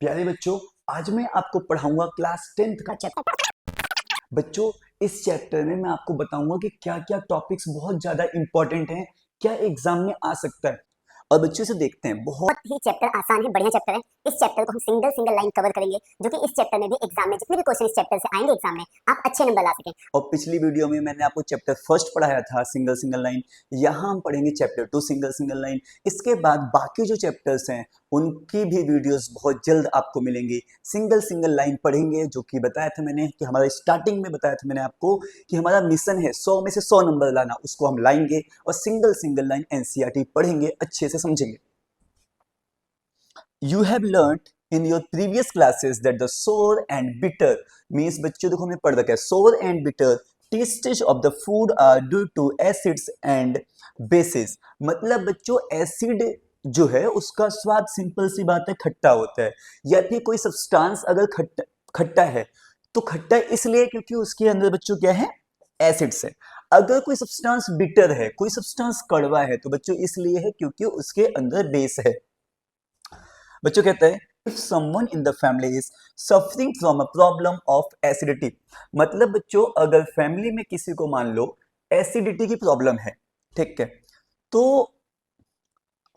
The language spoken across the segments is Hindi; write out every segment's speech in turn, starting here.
प्यारे बच्चों, आज मैं आपको पढ़ाऊंगा क्लास 10th का चैप्टर। बच्चों, इस चैप्टर में मैं आपको बताऊंगा कि क्या क्या टॉपिक्स बहुत ज्यादा इंपॉर्टेंट हैं, क्या एग्जाम में आ सकता है। और बच्चों से देखते हैं, बहुत ही चैप्टर आसान है, बढ़िया चैप्टर है। इस चैप्टर को हम सिंगल सिंगल लाइन कवर करेंगे, जो कि इस चैप्टर में भी एग्जाम में जितने भी क्वेश्चन इस चैप्टर से आएंगे एग्जाम में आप अच्छे नंबर ला सकें। और पिछली वीडियो में मैंने आपको चैप्टर फर्स्ट पढ़ाया था सिंगल सिंगल लाइन। यहाँ हम पढ़ेंगे चैप्टर 2 सिंगल सिंगल लाइन। इसके बाद बाकी जो चैप्टर्स हैं उनकी भी वीडियोस बहुत जल्द आपको मिलेंगी। सिंगल सिंगल लाइन पढ़ेंगे, जो कि बताया था मैंने कि हमारा स्टार्टिंग में बताया था मैंने आपको कि हमारा मिशन है 100 में से 100 नंबर लाना, उसको हम लाएंगे और सिंगल सिंगल लाइन एनसीईआरटी पढ़ेंगे, अच्छे से समझेंगे। You have learnt in your previous classes that the sour and bitter means, बच्चों देखो हमने पढ़ रखा है sour and bitter tastes of the food are due to acids and bases। मतलब बच्चों एसिड जो है उसका स्वाद सिंपल सी बात है खट्टा होता है, या फिर कोई सब्सटेंस अगर खट्टा है तो खट्टा इसलिए क्योंकि उसके अंदर बच्चों क्या है, एसिड्स है। अगर कोई सब्सटेंस बिटर है, कोई सब्सटेंस कड़वा है, तो बच्चों इसलिए है क्योंकि उसके अंदर बेस है। बच्चों कहते हैं if someone in the family is suffering from a problem of acidity, मतलब बच्चों अगर फैमिली में किसी को मान लो एसिडिटी की प्रॉब्लम है, ठीक है, तो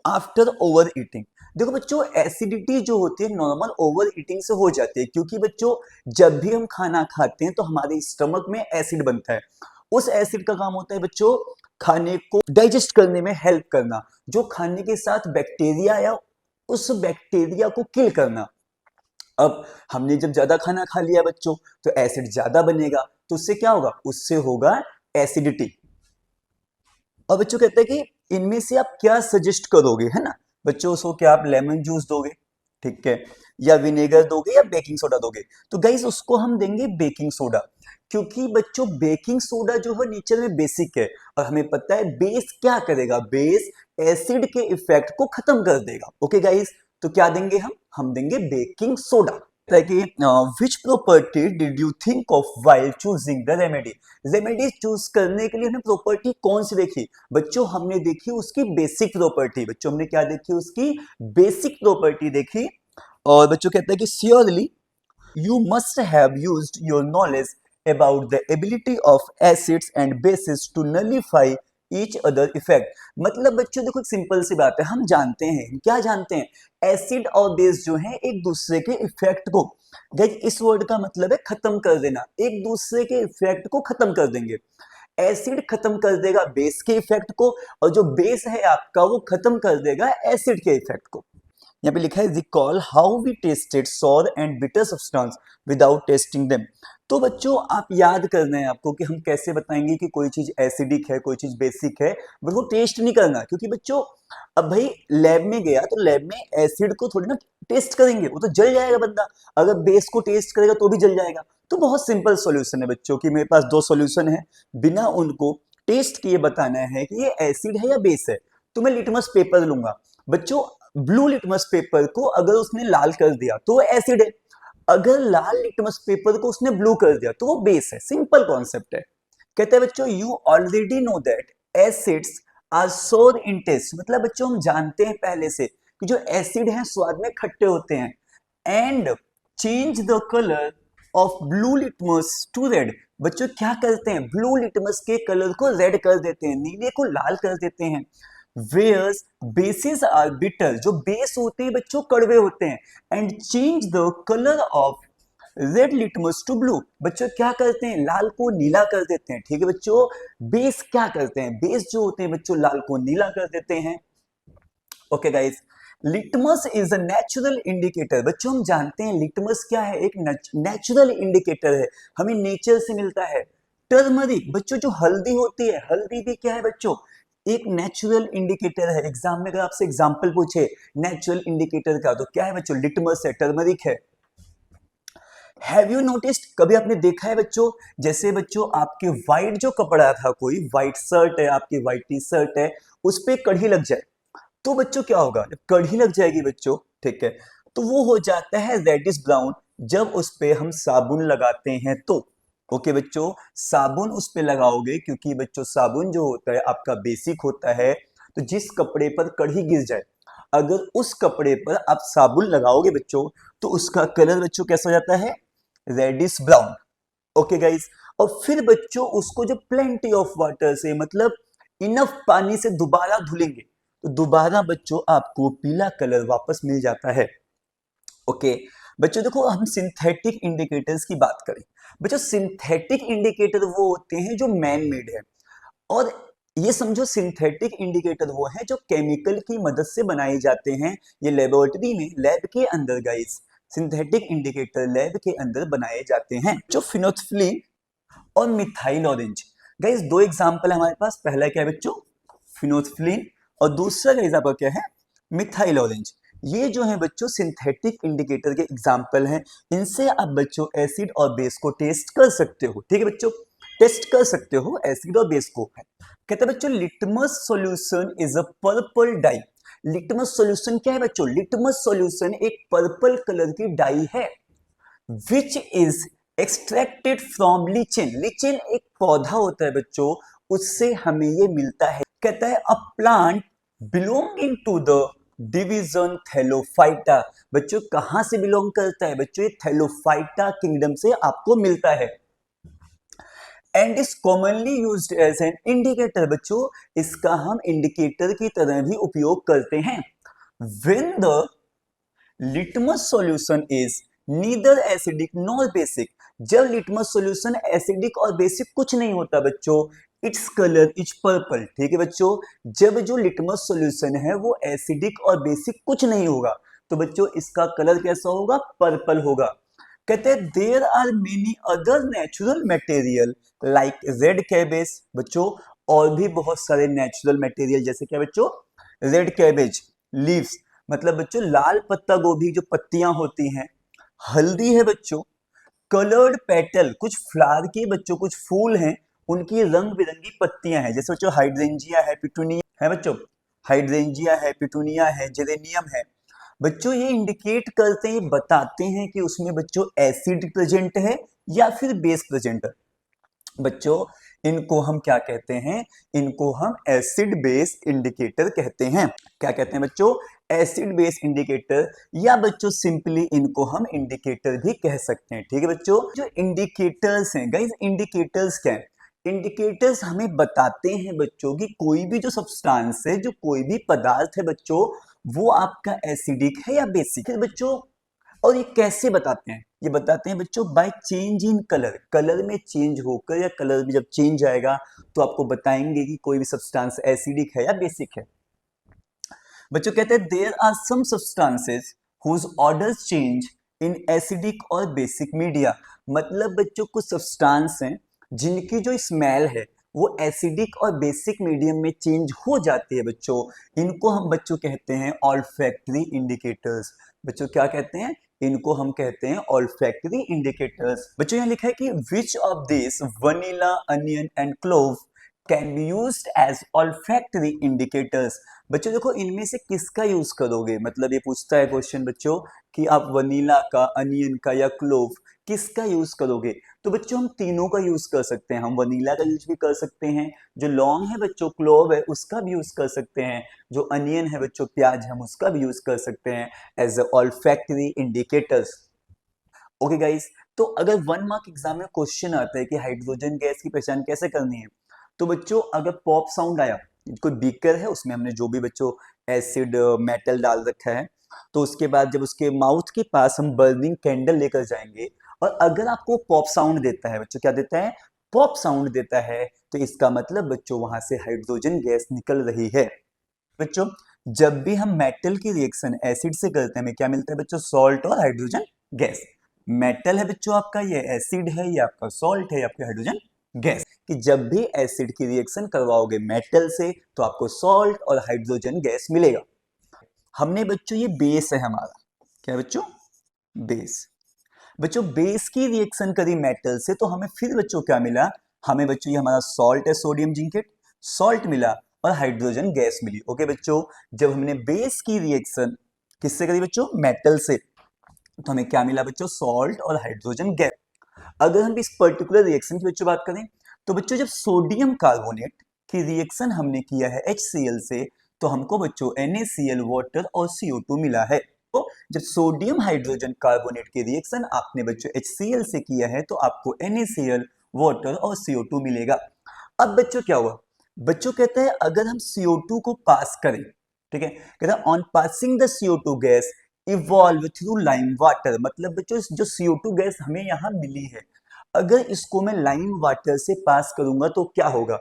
आफ्टर ओवर ईटिंग, देखो बच्चों एसिडिटी जो होती है नॉर्मल ओवर ईटिंग से हो जाती है, क्योंकि बच्चों जब भी हम खाना खाते हैं तो हमारे स्टमक में एसिड बनता है। उस एसिड का काम होता है बच्चों खाने को डाइजेस्ट करने में हेल्प करना, जो खाने के साथ बैक्टीरिया या उस बैक्टीरिया को किल करना। अब हमने जब ज्यादा खाना खा लिया बच्चों तो एसिड ज्यादा बनेगा, तो उससे क्या होगा, उससे होगा एसिडिटी। और बच्चों कहते हैं कि इनमें से आप क्या सजेस्ट करोगे, है ना बच्चों, उसको क्या आप लेमन जूस दोगे, ठीक है, या विनेगर दोगे या बेकिंग सोडा दोगे। तो गाइस उसको हम देंगे बेकिंग सोडा, क्योंकि बच्चों बेकिंग सोडा जो है नेचर में बेसिक है, और हमें पता है बेस क्या करेगा, बेस एसिड के इफेक्ट को खत्म कर देगा। ओके गाइस, तो क्या देंगे हम देंगे बेकिंग सोडा। कि which property did you think of while choosing the remedy, remedy choose करने के लिए हमने प्रॉपर्टी कौन सी देखी बच्चों, हमने देखी उसकी बेसिक प्रॉपर्टी। बच्चों हमने क्या देखी, उसकी बेसिक प्रॉपर्टी देखी। और बच्चों कहते हैं कि surely you must have used your knowledge about the ability of acids and bases to nullify each other effect। मतलब बच्चों देखो एक सिंपल सी बात है, हम जानते हैं, क्या जानते हैं, एसिड और बेस जो है एक दूसरे के इफेक्ट को, गाइस इस वर्ड का मतलब है खत्म कर देना, एक दूसरे के इफेक्ट को खत्म कर देंगे। एसिड खत्म कर देगा बेस के इफेक्ट को, और जो बेस है आपका वो खत्म कर देगा एसिड के इफेक्ट को। यहाँ पे लिखा है recall how we tasted sour and bitter substance without tasting them. तो बच्चों आप याद करना है आपको कि हम कैसे बताएंगे कि कोई चीज एसिडिक है कोई चीज बेसिक है, बट वो टेस्ट नहीं करना, क्योंकि बच्चों अब भाई लैब में गया तो लैब में एसिड को थोड़ी ना टेस्ट करेंगे, वो तो जल जाएगा बंदा, अगर बेस को टेस्ट करेगा तो भी जल जाएगा। तो बहुत सिंपल सॉल्यूशन है बच्चों की, मेरे पास दो सॉल्यूशन है, बिना उनको टेस्ट किए बताना है कि ये एसिड है या बेस है। तो मैं लिटमस पेपर लूंगा बच्चों, ब्लू लिटमस पेपर को अगर उसने लाल कर दिया तो वो एसिड है, अगर लाल लिटमस पेपर को उसने ब्लू कर दिया तो वो बेस है। सिंपल कॉन्सेप्ट है। कहते हैं बच्चों you already know that acids are sour in test, मतलब बच्चों हम जानते हैं पहले से कि जो एसिड है स्वाद में खट्टे होते हैं। And change the colour of blue litmus to red, बच्चों क्या करते हैं, ब्लू लिटमस के कलर को रेड कर देते हैं, नीले को लाल कर देते हैं। Whereas bases are bitter, जो बेस होते हैं बच्चों कड़वे होते हैं। And change the colour of red litmus to blue, बच्चों क्या करते हैं, लाल को नीला कर देते हैं। ठीक है बच्चों, बेस क्या करते हैं, बेस जो होते हैं बच्चों लाल को नीला कर देते हैं। Okay guys, litmus is a natural indicator, बच्चों हम जानते हैं लिटमस क्या है, एक नेचुरल इंडिकेटर है, हमें नेचर से मिलता है। टर्मरिक, बच्चों जो हल्दी होती है, हल्दी भी क्या है बच्चों, एक नेचुरल इंडिकेटर है। एग्जाम में अगर आपसे एग्जांपल पूछे नेचुरल इंडिकेटर का, तो क्या है बच्चों, लिटमस है, टर्मरिक है। हैव यू नोटिस्ड, कभी आपने देखा है बच्चों, जैसे बच्चों आपके व्हाइट जो कपड़ा था, कोई व्हाइट शर्ट है आपकी, व्हाइट टी शर्ट है, उस पर कड़ी लग जाए तो बच्चों क्या होगा, जब कड़ी लग जाएगी बच्चों, ठीक है, तो वो हो जाता है रेडिश ब्राउन। जब उस पे हम साबुन लगाते हैं तो, ओके बच्चों, साबुन उस पे लगाओगे, क्योंकि बच्चों साबुन जो होता है आपका बेसिक होता है, तो जिस कपड़े पर कड़ी गिर जाए, अगर उस कपड़े पर आप साबुन लगाओगे बच्चों तो उसका कलर बच्चों कैसा हो जाता है, रेडिश ब्राउन। ओके गाइस, और फिर बच्चों उसको जब प्लेंटी ऑफ वाटर से मतलब इनफ पानी से दोबारा धुलेंगे तो दोबारा बच्चों आपको पीला कलर वापस मिल जाता है। ओके बच्चों देखो, हम सिंथेटिक इंडिकेटर्स की बात करें बच्चों, सिंथेटिक इंडिकेटर वो होते हैं जो मैन मेड है, और ये समझो सिंथेटिक इंडिकेटर वो है जो केमिकल की मदद से बनाए जाते हैं। ये लेबोरेटरी में, लैब के अंदर गाइस, सिंथेटिक इंडिकेटर लैब के अंदर बनाए जाते हैं। जो फिनोल्फिन और मिथाइल ऑरेंज, गाइस दो एग्जांपल हमारे पास, पहला क्या है बच्चों, फिनोल्फिन, और दूसरा गाइस आपका क्या है, मिथाइल ऑरेंज। ये जो है बच्चों सिंथेटिक इंडिकेटर के एग्जांपल हैं। इनसे आप बच्चों एसिड और बेस को टेस्ट कर सकते हो। ठीक है बच्चों, टेस्ट कर सकते हो एसिड और बेस को। कहते हैं बच्चों litmus solution is a purple dye. Litmus solution क्या है बच्चों, लिटमस सॉल्यूशन एक पर्पल कलर की डाई है which is extracted from lichen. Lichen एक पौधा होता है बच्चों, उससे हमें ये मिलता है। कहता है a plant belonging to the division thallophyta. बच्चों कहां से बिलोंग करता है बच्चों, ये थैलोफाइटा किंगडम से आपको मिलता है। And is commonly used as an indicator. बच्चों इसका हम इंडिकेटर की तरह भी उपयोग करते हैं। When the litmus solution is neither acidic nor basic. जब लिटमस सॉल्यूशन एसिडिक और बेसिक कुछ नहीं होता बच्चों, इट्स कलर इज पर्पल। ठीक है बच्चों, जब जो लिटमस सॉल्यूशन है वो एसिडिक और बेसिक कुछ नहीं होगा तो बच्चों इसका कलर कैसा होगा, पर्पल होगा। कहते हैं there are many other natural material like red cabbage. बच्चों और भी बहुत सारे नेचुरल मटेरियल जैसे क्या बच्चों, रेड कैबेज लीव्स, मतलब बच्चों लाल पत्ता गोभी जो पत्तियां होती हैं, हल्दी है बच्चों, कलर्ड पेटल, कुछ फ्लावर की बच्चों कुछ फूल हैं उनकी रंग बिरंगी पत्तियां हैं, जैसे बच्चों हाइड्रेंजिया है, पिटूनिया है बच्चों, हाइड्रेंजिया है, पिटूनिया है, जेरेनियम है। बच्चों ये इंडिकेट करते हैं, बताते हैं कि उसमें बच्चों एसिड प्रेजेंट है या फिर बेस प्रेजेंट है। बच्चों इनको हम क्या कहते हैं, इनको हम एसिड बेस इंडिकेटर कहते हैं। क्या कहते हैं बच्चों, एसिड बेस इंडिकेटर, या बच्चों सिंपली इनको हम इंडिकेटर भी कह सकते हैं। ठीक है बच्चों, जो इंडिकेटर्स हैं गाइस, इंडिकेटर्स क्या है, इंडिकेटर्स हमें बताते हैं बच्चों कि कोई भी जो सब्सटेंस है, जो कोई भी पदार्थ है बच्चों, वो आपका एसिडिक है या बेसिक है बच्चों। और ये कैसे बताते हैं, ये बताते हैं बच्चों by change in colour. Colour में चेंज होकर या कलर में जब चेंज आएगा तो आपको बताएंगे कि कोई भी सब्सटेंस एसिडिक है या बेसिक है। बच्चों कहते हैं there are some substances whose odours change in acidic और बेसिक मीडिया। मतलब बच्चों कुछ सब्सटेंस हैं जिनकी जो स्मेल है वो एसिडिक और बेसिक मीडियम में चेंज हो जाती है बच्चों। इनको हम बच्चों कहते हैं ऑल्फैक्टरी इंडिकेटर्स। बच्चों क्या कहते हैं, इनको हम कहते हैं ऑल्फैक्टरी इंडिकेटर्स। बच्चों यहाँ लिखा है कि which of this vanilla, onion and clove can be used as olfactory indicators. बच्चों देखो इनमें से किसका यूज करोगे, मतलब ये पूछता है क्वेश्चन बच्चों कि आप वनीला का, अनियन का या क्लोव किसका यूज करोगे। तो बच्चों हम तीनों का यूज कर सकते हैं। हम वनीला का यूज भी कर सकते हैं, जो लौंग है बच्चों क्लोव है उसका भी यूज कर सकते हैं, जो अनियन है बच्चों प्याज हम उसका भी यूज कर सकते हैं as olfactory indicators. Okay guys, तो अगर 1 मार्क एग्जाम में क्वेश्चन आता है कि हाइड्रोजन गैस की पहचान कैसे करनी है, तो बच्चों अगर पॉप साउंड आया, कोई बीकर है उसमें हमने जो भी बच्चों एसिड मेटल डाल रखा है, तो उसके बाद जब उसके माउथ के पास हम बर्निंग कैंडल लेकर जाएंगे और अगर आपको पॉप साउंड देता है बच्चों, क्या देता है, पॉप साउंड देता है, तो इसका मतलब बच्चों वहां से हाइड्रोजन गैस निकल रही है। बच्चों जब भी हम मेटल की रिएक्शन एसिड से करते हैं हमें क्या मिलता है बच्चों, सॉल्ट और हाइड्रोजन गैस। मेटल है बच्चों आपका, ये एसिड है, ये आपका सॉल्ट है, ये आपका हाइड्रोजन गैस। कि जब भी एसिड की रिएक्शन करवाओगे मेटल से तो आपको सॉल्ट और हाइड्रोजन गैस मिलेगा। हमने बच्चों ये बेस है हमारा, क्या बच्चों, बेस। बच्चों बेस की रिएक्शन करी मेटल से तो हमें फिर बच्चों क्या मिला, हमें बच्चों ये हमारा सॉल्ट है, सोडियम जिंकेट, सॉल्ट मिला और हाइड्रोजन गैस मिली। ओके बच्चों, जब हमने बेस की रिएक्शन किससे करी बच्चों, मेटल से, तो हमें क्या मिला बच्चों, सॉल्ट और हाइड्रोजन गैस। अगर हम इस पर्टिकुलर रिएक्शन की बच्चों बात करें तो बच्चों जब सोडियम कार्बोनेट की रिएक्शन हमने किया है HCl से, तो तो हमको बच्चों NaCl वाटर और CO2 मिला है। तो जब सोडियम हाइड्रोजन कार्बोनेट की रिएक्शन आपने बच्चों HCl से किया है तो आपको NaCl वाटर और CO2 मिलेगा। अब बच्चों क्या हुआ, बच्चों कहते हैं अगर हम CO2 को पास करें, ठीक है, कहता है on passing the CO2 gas evolve through lime water, मतलब बच्चों जो CO2 गैस हमें यहाँ मिली है अगर इसको मैं लाइम वाटर से पास करूंगा तो क्या होगा।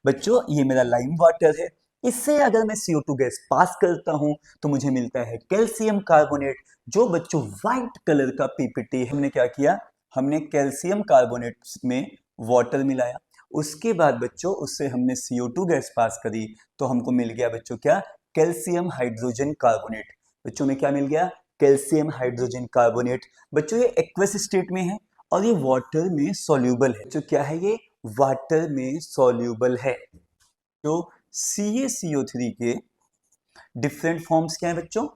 बच्चों ये मेरा लाइम वाटर है, इससे अगर मैं CO2 गैस पास करता हूं तो मुझे मिलता है कैल्शियम कार्बोनेट, जो बच्चों व्हाइट कलर का पीपीटी। हमने क्या किया, हमने कैल्शियम कार्बोनेट में वाटर मिलाया, उसके बाद बच्चों उससे हमने CO2 गैस पास करी तो हमको मिल गया बच्चों क्या, कैल्शियम हाइड्रोजन कार्बोनेट। बच्चों में क्या मिल गया, कैल्शियम हाइड्रोजन कार्बोनेट। बच्चों ये एक्वस स्टेट में है और ये वाटर में सॉल्यूबल है। जो क्या है, ये वाटर में सॉल्यूबल है। तो CaCO3 के डिफरेंट फॉर्म्स क्या है बच्चों,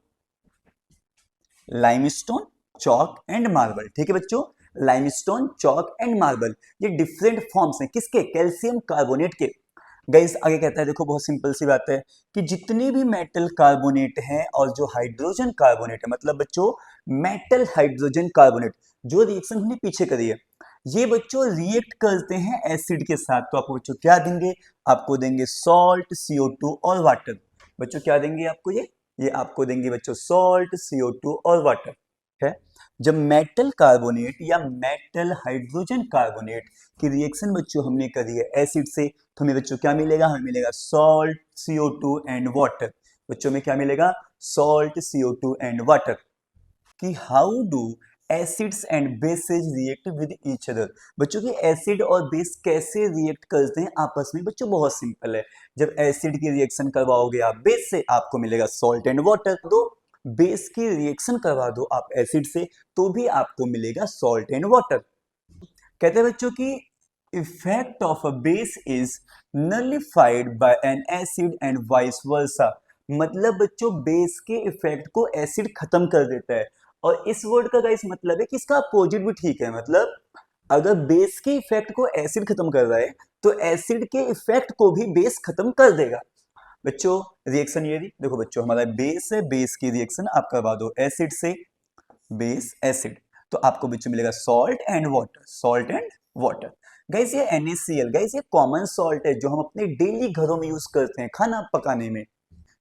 लाइमस्टोन, चॉक एंड मार्बल। ठीक है बच्चों, लाइमस्टोन, चॉक एंड मार्बल ये डिफरेंट फॉर्म्स हैं किसके, कैल्शियम कार्बोनेट के। गाइस आगे कहता है, देखो बहुत सिंपल सी बात है कि जितने भी मेटल कार्बोनेट हैं और जो हाइड्रोजन कार्बोनेट है, मतलब बच्चों मेटल हाइड्रोजन कार्बोनेट जो रिएक्शन हमने पीछे करी है, ये बच्चों रिएक्ट करते हैं एसिड के साथ। तो आपको बच्चों क्या देंगे, आपको देंगे सॉल्ट, CO2 और वाटर। बच्चों क्या देंगे आपको, ये आपको देंगे बच्चों सॉल्ट, CO2 और वाटर है। जब मेटल कार्बोनेट या मेटल हाइड्रोजन कार्बोनेट की रिएक्शन बच्चों हमने करी है एसिड से तो हमें बच्चों क्या मिलेगा, हमें मिलेगा सॉल्ट, CO2 एंड वाटर। बच्चों में क्या मिलेगा, सॉल्ट, CO2 एंड वाटर। कि how do acids and bases react with each other. बच्चों की एसिड और बेस कैसे रिएक्ट करते हैं आपस में, बच्चों बहुत सिंपल है। जब एसिड की रिएक्शन करवाओगे आप बेस से आपको मिलेगा सॉल्ट एंड वाटर, तो बेस की रिएक्शन करवा दो आप एसिड से तो भी आपको मिलेगा सॉल्ट एंड वाटर। कहते हैं बच्चों की effect of a base is nullified by an acid and vice versa, मतलब बच्चों बेस के इफेक्ट को एसिड खत्म कर देता है। और इस वर्ड का गाइस मतलब है कि इसका अपोजिट भी ठीक है, मतलब अगर बेस के इफेक्ट को एसिड खत्म कर रहा है तो एसिड के इफेक्ट को भी बेस खत्म कर देगा। बच्चों रिएक्शन ये देखो बच्चों, हमारा बेस है, बेस की रिएक्शन आप करवा दो एसिड से, बेस एसिड, तो आपको बच्चों मिलेगा salt and water, salt and water. Guys ये NaCl, गाइस ये कॉमन सॉल्ट है जो हम अपने डेली घरों में यूज करते हैं खाना पकाने में।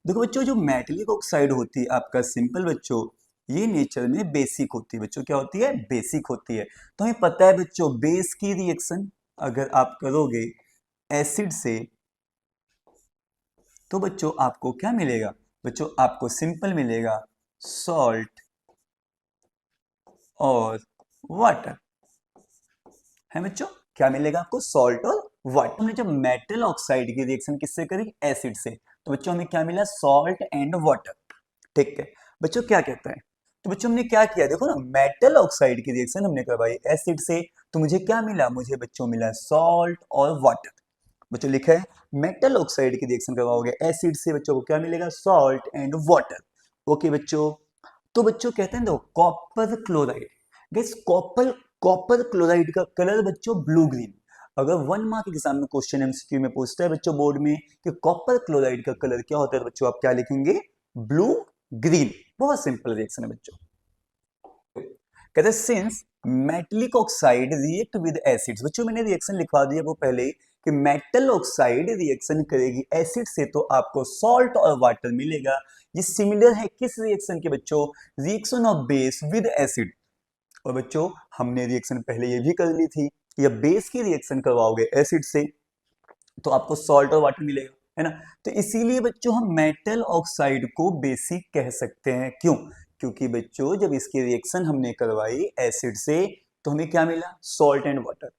देखो बच्चों जो मेटलिक ऑक्साइड होती है आपका सिंपल बच्चों, ये नेचर में बेसिक होती है। बच्चों क्या होती है, बेसिक होती है। तो हमें पता है बच्चों बेस की रिएक्शन अगर आप करोगे एसिड से तो बच्चों आपको क्या मिलेगा, बच्चों आपको सिंपल मिलेगा सॉल्ट और वाटर है। बच्चों क्या मिलेगा आपको, सॉल्ट और वाटर। हमने जब मेटल ऑक्साइड की रिएक्शन किससे करी, एसिड से, तो बच्चों हमें क्या मिला, सॉल्ट एंड वाटर। ठीक है बच्चों क्या कहता है, तो बच्चों हमने क्या किया, देखो ना मेटल ऑक्साइड की रिएक्शन हमने करवाई एसिड से तो मुझे क्या मिला, मुझे बच्चों मिला सॉल्ट और वाटर। बच्चों लिखा है मेटल ऑक्साइड की रिएक्शन करवाओगे एसिड से, बच्चों को क्या मिलेगा, सॉल्ट एंड वाटर। ओके बच्चों, तो बच्चों कहते हैं देखो copper chloride, gas copper chloride का कलर बच्चों ब्लू ग्रीन। अगर 1 मार्क एग्जाम में क्वेश्चन MCQ में पूछता है बच्चों बोर्ड में कि कॉपर क्लोराइड का कलर क्या होता है, तो बच्चों आप क्या लिखेंगे, ब्लू ग्रीन। बहुत सिंपल रिएक्शन है बच्चों। कहते हैं since metallic oxide react with acids, बच्चों मैंने रिएक्शन लिखवा दिया वो पहले कि मेटल ऑक्साइड रिएक्शन करेगी एसिड से तो आपको सॉल्ट और वाटर मिलेगा। ये सिमिलर है किस रिएक्शन के बच्चों, reaction of base with acid. और बच्चों हमने रिएक्शन पहले ये भी कर ली थी, या बेस की रिएक्शन करवाओगे एसिड से तो आपको सॉल्ट और वाटर मिलेगा, है ना। तो इसीलिए बच्चों हम मेटल ऑक्साइड को बेसिक कह सकते हैं, क्यों, क्योंकि बच्चों जब इसकी रिएक्शन हमने करवाई एसिड से तो हमें क्या मिला, सॉल्ट एंड वाटर।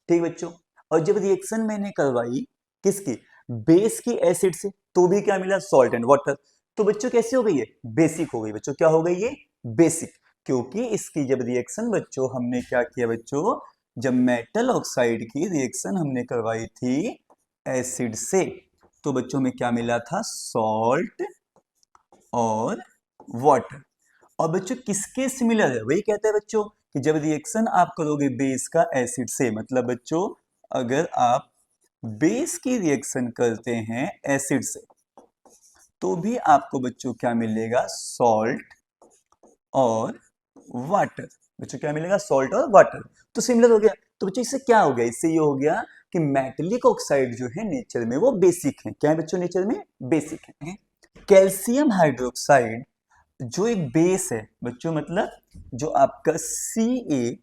ठीक बच्चों, और जब रिएक्शन मैंने करवाई किसकी, बेस की एसिड से तो भी क्या मिला, सॉल्ट एंड वाटर। तो बच्चों कैसे हो गई है, बेसिक हो गई। बच्चों क्या हो गई ये, बेसिक, क्योंकि इसकी जब रिएक्शन बच्चों हमने क्या किया बच्चों, जब मेटल ऑक्साइड की रिएक्शन हमने करवाई थी एसिड से तो बच्चों में क्या मिला था, सॉल्ट और वाटर। और बच्चों किसके सिमिलर है, वही कहते हैं बच्चों कि जब रिएक्शन आप करोगे बेस का एसिड से, मतलब बच्चों अगर आप बेस की रिएक्शन करते हैं एसिड से तो भी आपको बच्चों क्या मिलेगा, सॉल्ट और वाटर। बच्चों क्या मिलेगा, सॉल्ट और वाटर। तो सिमिलर हो गया। तो बच्चों इससे क्या हो गया, इससे ये हो गया कि मेटलिक ऑक्साइड जो है नेचर में वो बेसिक है। क्या है बच्चों, नेचर में बेसिक है। कैल्शियम हाइड्रोक्साइड जो एक बेस है बच्चों, मतलब जो आपका CaOH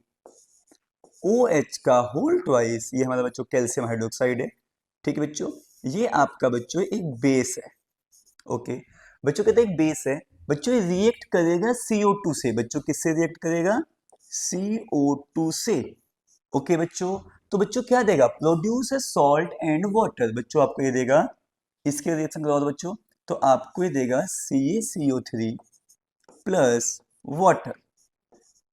का होल ट्वाइस, ये हमारा बच्चों कैल्शियम हाइड्रोक्साइड है। ठीक है बच्चों, ये आपका बच्चों एक बेस है। ओके बच्चों, कहते हैं एक बेस है बच्चों, ये रिएक्ट करेगा CO2 से। बच्चों किससे रिएक्ट करेगा, CO2 से। ओके बच्चों, तो बच्चों क्या देगा, प्रोड्यूस सॉल्ट एंड वाटर। बच्चों आपको ये देगा, इसके रिएक्शन करवा दो बच्चों, तो आपको ये देगा CaCO3 प्लस वाटर।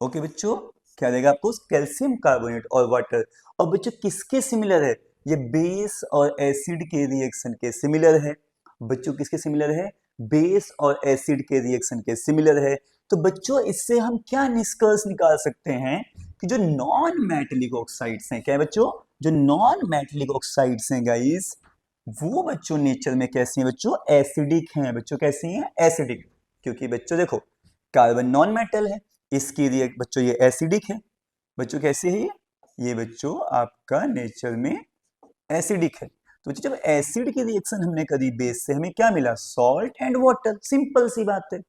ओके बच्चों, क्या देगा आपको, कैल्शियम कार्बोनेट और वाटर। और बच्चों किसके सिमिलर है, ये बेस और एसिड के रिएक्शन के सिमिलर है। बच्चों किसके सिमिलर है, बेस और एसिड के रिएक्शन के सिमिलर है। तो बच्चों इससे हम क्या निष्कर्ष निकाल सकते हैं कि जो नॉन मेटलिक ऑक्साइड्स हैं, क्या है बच्चों, जो नॉन मेटलिक ऑक्साइड्स हैं गाइस, वो बच्चों नेचर में कैसी हैं बच्चों, एसिडिक हैं। बच्चों कैसी हैं, एसिडिक। क्योंकि बच्चों देखो, कार्बन नॉन मेटल है, इसकी बच्चों ये एसिडिक है। बच्चों कैसे है ये बच्चों आपका नेचर में एसिडिक है। तो बच्चों जब एसिड की रिएक्शन हमने करी बेस से, हमें क्या मिला, सॉल्ट एंड वाटर। सिंपल सी बात है।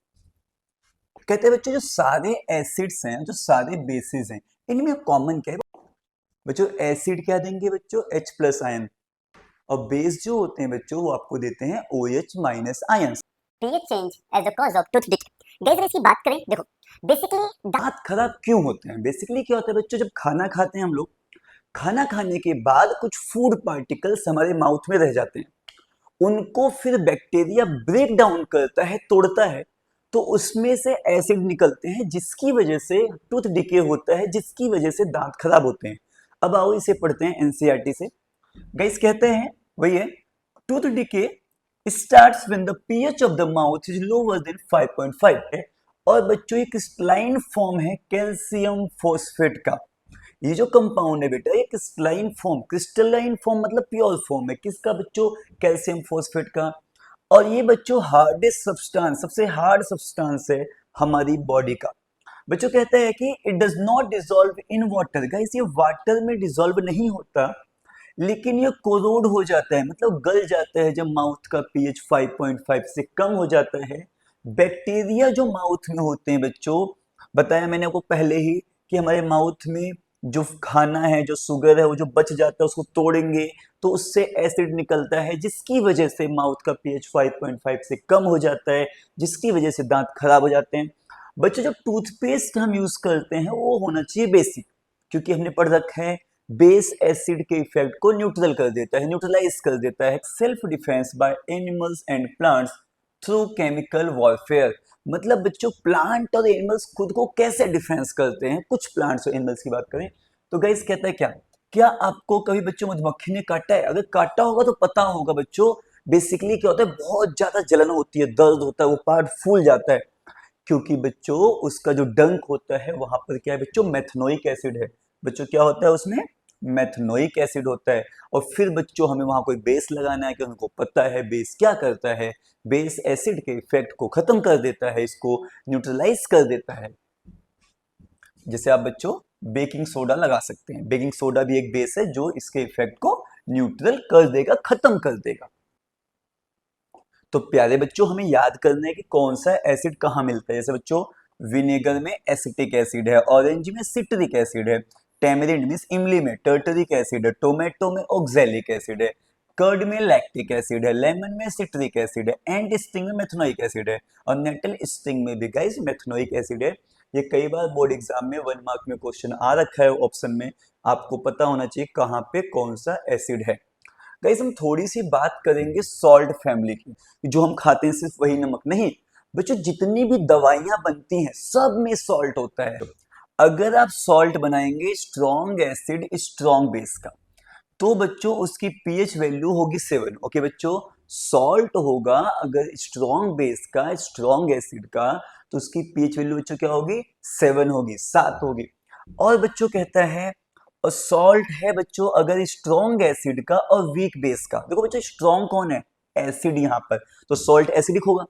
कहते हैं बच्चों जो सारे एसिड्स हैं, जो सारे बेसिस हैं, इनमें कॉमन क्या है बच्चों, एसिड क्या देंगे बच्चों, H प्लस आयन, और बेस जो होते हैं बच्चों वो आपको देते हैं OH minus ion. pH change as the cause of tooth decay. Guys अगर इसकी बात करें, देखो बेसिकली दांत खराब क्यों होते हैं, बेसिकली क्या होता है बच्चों, जब खाना खाते हैं हम लोग, खाना खाने के बाद कुछ फूड पार्टिकल्स हमारे माउथ में रह जाते हैं, उनको फिर बैक्टीरिया ब्रेक डाउन करता है, तोड़ता है, तो उसमें से एसिड निकलते हैं, जिसकी वजह से टूथ डिके होता है, जिसकी वजह से दांत खराब होते हैं। अब आओ इसे पढ़ते हैं एनसीईआरटी से। गाइस कहते हैं वही है, tooth decay starts when the pH of the mouth is lower than 5.5 है। और बच्चों एक क्रिस्टलाइन फॉर्म है कैल्शियम फॉस्फेट का। ये जो कंपाउंड है बेटा, ये क्रिस्टलाइन फॉर्म, क्रिस्टलाइन फॉर्म मतलब प्योर फॉर्म है किसका बच्चों, कैल्शियम फॉस्फेट का। और ये बच्चों हार्डेस्ट सब्सटेंस, सबसे हार्ड सब्सटेंस है हमारी बॉडी का। बच्चों कहते हैं कि it does not dissolve in water. Guys ये वाटर में डिसॉल्व नहीं होता, लेकिन ये कोरोड हो जाता है, मतलब गल जाता है जब माउथ का पीएच 5.5 से कम हो जाता है। बैक्टीरिया जो माउथ में होते हैं बच्चों, बताया मैंने आपको पहले ही कि हमारे माउथ में जो खाना है, जो शुगर है, वो जो बच जाता है उसको तोड़ेंगे तो उससे एसिड निकलता है, जिसकी वजह से माउथ का पीएच 5.5 से कम हो जाता है, जिसकी वजह से दांत खराब हो जाते हैं। बच्चों जो टूथपेस्ट हम यूज करते हैं वो होना चाहिए बेसिक, क्योंकि हमने पढ़ रखा है बेस एसिड के इफेक्ट को न्यूट्रल कर देता है, न्यूट्रलाइज कर देता है। Self defence by animals and plants through chemical warfare. मतलब बच्चों प्लांट और एनिमल्स खुद को कैसे डिफेंस करते हैं, कुछ प्लांट्स और एनिमल्स की बात करें तो गाइस कहता है क्या, क्या आपको कभी बच्चों मधुमक्खी ने काटा है, अगर काटा होगा तो पता होगा बच्चों बेसिकली क्या होता है, बहुत ज्यादा जलन होती है, दर्द होता है, वो पार्ट फूल जाता है, क्योंकि बच्चों उसका जो डंक होता है वहां पर क्या है बच्चों, मेथनोइक एसिड है। बच्चों क्या होता है उसमें, मेथनोइक एसिड होता है। और फिर बच्चों हमें वहां कोई बेस लगाना है, कि उनको पता है बेस क्या करता है, बेस एसिड के इफेक्ट को खत्म कर देता है, इसको न्यूट्रलाइज कर देता है। जैसे आप बच्चों बेकिंग सोडा लगा सकते हैं, बेकिंग सोडा भी एक बेस है जो इसके इफेक्ट को न्यूट्रल कर देगा, खत्म कर देगा। तो प्यारे बच्चों हमें याद करना है कि कौन सा एसिड कहाँ मिलता है। जैसे बच्चों विनेगर में एसिटिक एसिड है, ऑरेंज में सिट्रिक एसिड है, टेमरिंड मींस इमली में टर्टरिक एसिड है, टोमेटो में ऑक्सैलिक एसिड है, कर्ड में लैक्टिक एसिड है, लेमन में सिट्रिक एसिड है, एंड स्टिंग में मेथनोइक एसिड है, और नेटल स्टिंग में भी गाइस मेथनोइक एसिड है। ये कई बार बोर्ड एग्जाम में 1 मार्क में क्वेश्चन आ रखा है ऑप्शन में, आपको पता होना चाहिए कहाँ पे कौन सा एसिड है। गाइस हम थोड़ी सी बात करेंगे सॉल्ट फैमिली की, जो हम खाते हैं सिर्फ वही नमक नहीं बच्चों, जितनी भी दवाइयां बनती हैं सब में सॉल्ट होता है। अगर आप सॉल्ट बनाएंगे स्ट्रॉन्ग एसिड स्ट्रॉन्ग बेस का, तो बच्चों उसकी पीएच वैल्यू होगी 7। ओके बच्चों, सॉल्ट होगा अगर स्ट्रॉन्ग बेस का, स्ट्रॉन्ग एसिड का, तो उसकी पीएच वैल्यू बच्चों क्या होगी, 7 होगी, 7 होगी। और बच्चों कहता है, और सॉल्ट है बच्चों अगर स्ट्रॉन्ग एसिड का और वीक बेस का। देखो बच्चों स्ट्रॉन्ग कौन है, एसिड यहाँ पर, तो सॉल्ट एसिडिक होगा।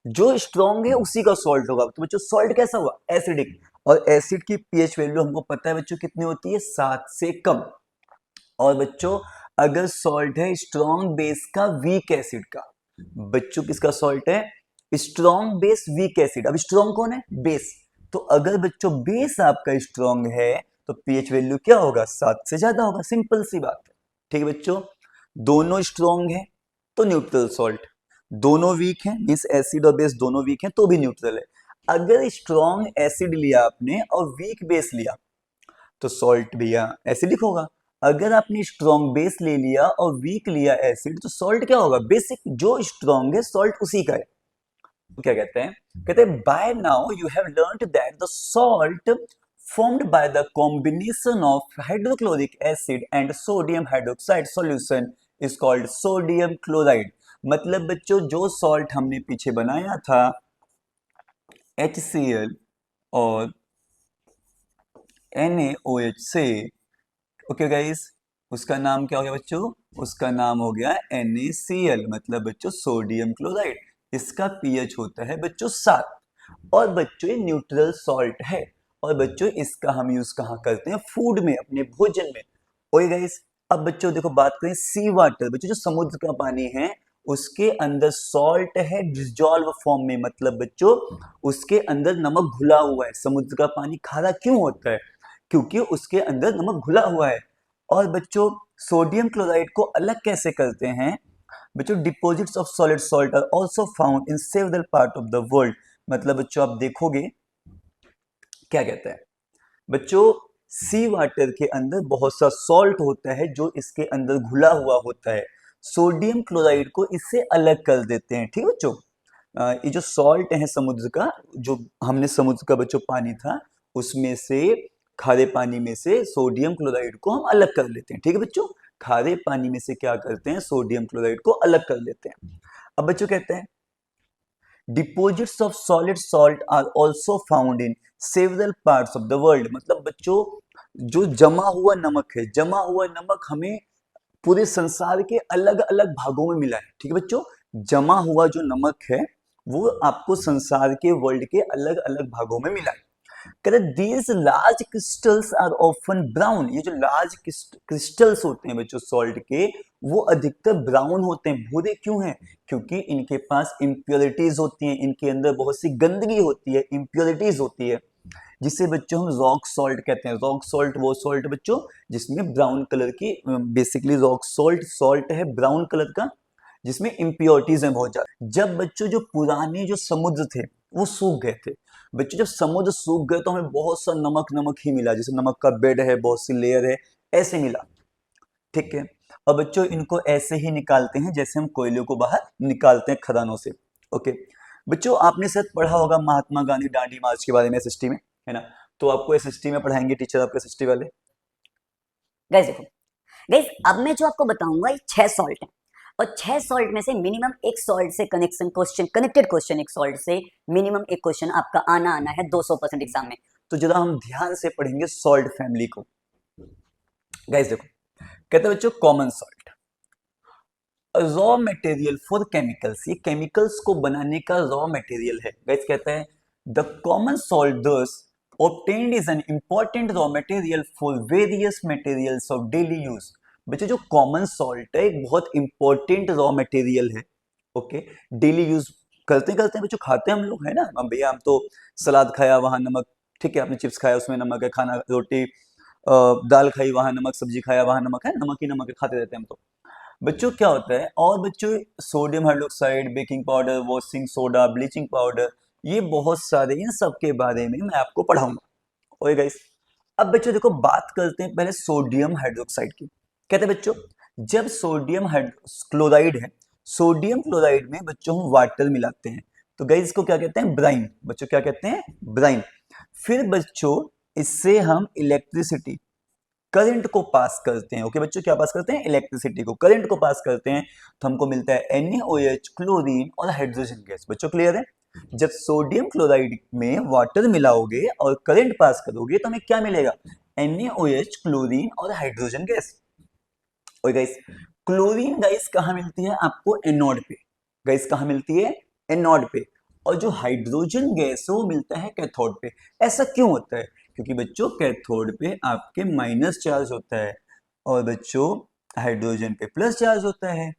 जो स्ट्रॉन्ग है उसी का सॉल्ट होगा। तो बच्चों सॉल्ट कैसा हुआ, एसिडिक। और एसिड की पीएच वैल्यू हमको पता है बच्चों कितनी होती है, 7 से कम। और बच्चों अगर सॉल्ट है स्ट्रॉन्ग बेस का वीक एसिड का, बच्चों किसका सॉल्ट है, स्ट्रॉन्ग बेस वीक एसिड। अब स्ट्रॉन्ग कौन है, बेस। तो अगर बच्चों बेस आपका स्ट्रॉन्ग है तो पीएच वैल्यू क्या होगा, 7 से ज्यादा होगा, सिंपल सी बात है। ठीक है बच्चों, दोनों स्ट्रॉन्ग है तो न्यूट्रल सॉल्ट, दोनों वीक है मींस एसिड और बेस दोनों वीक है तो भी न्यूट्रल है। अगर स्ट्रॉन्ग एसिड लिया आपने और वीक बेस लिया तो सॉल्ट भैया एसिडिक होगा। अगर आपने स्ट्रॉन्ग बेस ले लिया और वीक लिया एसिड तो सॉल्ट क्या होगा, बेसिक। जो स्ट्रॉन्ग है सॉल्ट उसी का है। तो क्या कहते हैं, कहते हैं by now you have learned that the salt formed by the combination of hydrochloric acid and sodium hydroxide solution is called sodium chloride। मतलब बच्चों जो सॉल्ट हमने पीछे बनाया था HCl और NaOH से, ओके गाइस, उसका नाम क्या हो गया बच्चों, उसका नाम हो गया NaCl, मतलब बच्चों सोडियम क्लोराइड। इसका पीएच होता है बच्चों 7। और बच्चों ये न्यूट्रल सॉल्ट है। और बच्चों इसका हम यूज कहाँ करते हैं, फूड में, अपने भोजन में। ओके गाइस, अब बच्चों देखो बात करें सी वाटर, बच्चों जो समुद्र का पानी है उसके अंदर सॉल्ट है डिसॉल्व फॉर्म में, मतलब बच्चों उसके अंदर नमक घुला हुआ है। समुद्र का पानी खारा क्यों होता है, क्योंकि उसके अंदर नमक घुला हुआ है। और बच्चों सोडियम क्लोराइड को अलग कैसे करते हैं बच्चों, deposits of solid salt are also found in several part of the world. मतलब बच्चों आप देखोगे क्या कहता है बच्चों, सी वाटर के अंदर बहुत सा सॉल्ट होता है जो इसके अंदर घुला हुआ होता है। सोडियम क्लोराइड को इससे अलग कर देते हैं। ठीक है बच्चों, ये जो सॉल्ट है समुद्र का, जो हमने समुद्र का बच्चों पानी था उसमें से, खारे पानी में से सोडियम क्लोराइड को हम अलग कर लेते हैं। ठीक है बच्चों, खारे पानी में से क्या करते हैं, सोडियम क्लोराइड को अलग कर लेते हैं। अब बच्चों कहते हैं deposits of solid salt are also found in several parts of the world. मतलब बच्चों जो जमा हुआ नमक है, जमा हुआ नमक हमें पूरे संसार के अलग अलग भागों में मिला है। ठीक है बच्चों, जमा हुआ जो नमक है वो आपको संसार के, वर्ल्ड के अलग अलग भागों में मिला है। कहते these large crystals are often brown. ये जो लार्ज क्रिस्टल्स होते हैं बच्चों सॉल्ट के, वो अधिकतर ब्राउन होते हैं। भूरे क्यों हैं, क्योंकि इनके पास इम्प्योरिटीज होती हैं, इनके अंदर बहुत सी गंदगी होती है, इम्प्योरिटीज होती है, जिसे बच्चों हम रॉक सॉल्ट कहते हैं। रॉक सॉल्ट वो सॉल्ट बच्चों जिसमें ब्राउन कलर की, बेसिकली रॉक सॉल्ट सॉल्ट है ब्राउन कलर का, जिसमें इम्प्योरिटीज हैं बहुत ज्यादा। जब बच्चों जो पुराने जो समुद्र थे वो सूख गए थे, बच्चों जब समुद्र सूख गए तो हमें बहुत सा नमक नमक ही मिला, जैसे नमक का बेड है, बहुत सी लेयर है, ऐसे मिला। ठीक है, और बच्चों इनको ऐसे ही निकालते हैं जैसे हम कोयले को बाहर निकालते हैं खदानों से। ओके बच्चों, आपने शायद पढ़ा होगा महात्मा गांधी दांडी मार्च के बारे में एसएसटी में, है ना। तो आपको एसएसटी में पढ़ाएंगे टीचर आपके एसएसटी वाले। गाइस देखो, गाइस अब मैं जो आपको बताऊंगा ये 6 सॉल्ट है, और 6 सॉल्ट में से मिनिमम एक सॉल्ट से कनेक्शन क्वेश्चन, कनेक्टेड क्वेश्चन एक सॉल्ट से मिनिमम एक क्वेश्चन आपका आना है 200% एग्जाम में। तो जरा हम ध्यान से पढ़ेंगे सॉल्ट फैमिली को। गाइस देखो, कहते हैं बच्चों common salt, raw material for chemicals. ये केमिकल्स को बनाने का रॉ मटेरियल है। गाइस कहता है द कॉमन सॉल्ट दस obtained is an important raw material for various materials of daily use। बच्चों जो कॉमन सॉल्ट है एक बहुत इंपॉर्टेंट रॉ मटेरियल है। ओके, डेली यूज करते करते हैं बच्चों, खाते हैं हम लोग, है ना। हम भैया हम तो सलाद खाया वहां नमक, ठीक है, आपने चिप्स खाया उसमें नमक है, खाना रोटी दाल खाई वहां नमक, सब्जी खाया वहां नमक है, नमक ही नमक है, खाते रहते हैं हम तो। बच्चों क्या होता है, और बच्चों sodium hydroxide, baking powder, washing soda, bleaching powder, ये बहुत सारे, इन सब के बारे में मैं आपको पढ़ाऊंगा। ओके गाइस, अब बच्चों देखो बात करते हैं पहले सोडियम हाइड्रोक्साइड की। कहते हैं बच्चों जब सोडियम क्लोराइड है, सोडियम क्लोराइड में बच्चों हम वाटर मिलाते हैं तो गाइस इसको क्या कहते हैं, ब्राइन। बच्चों क्या कहते हैं, ब्राइन। फिर बच्चों इससे हम इलेक्ट्रिसिटी, करंट को पास करते हैं। ओके बच्चों, क्या पास करते हैं, इलेक्ट्रिसिटी को, करंट को पास करते हैं, तो हमको मिलता है NaOH, क्लोरीन और हाइड्रोजन गैस। बच्चों क्लियर है, जब सोडियम क्लोराइड में वाटर मिलाओगे और करंट पास करोगे तो हमें क्या मिलेगा, NaOH, क्लोरीन और hydrogen gas. Okay guys, chlorine guys कहाँ मिलती है आपको? एनोड पे। गाइस कहाँ मिलती है? एनोड पे। और जो हाइड्रोजन गैस है वो मिलता है कैथोड पे। ऐसा क्यों होता है? क्योंकि बच्चों कैथोड पे आपके माइनस चार्ज होता है और बच्चों हाइड्रोजन पे प्लस चार्ज होता है,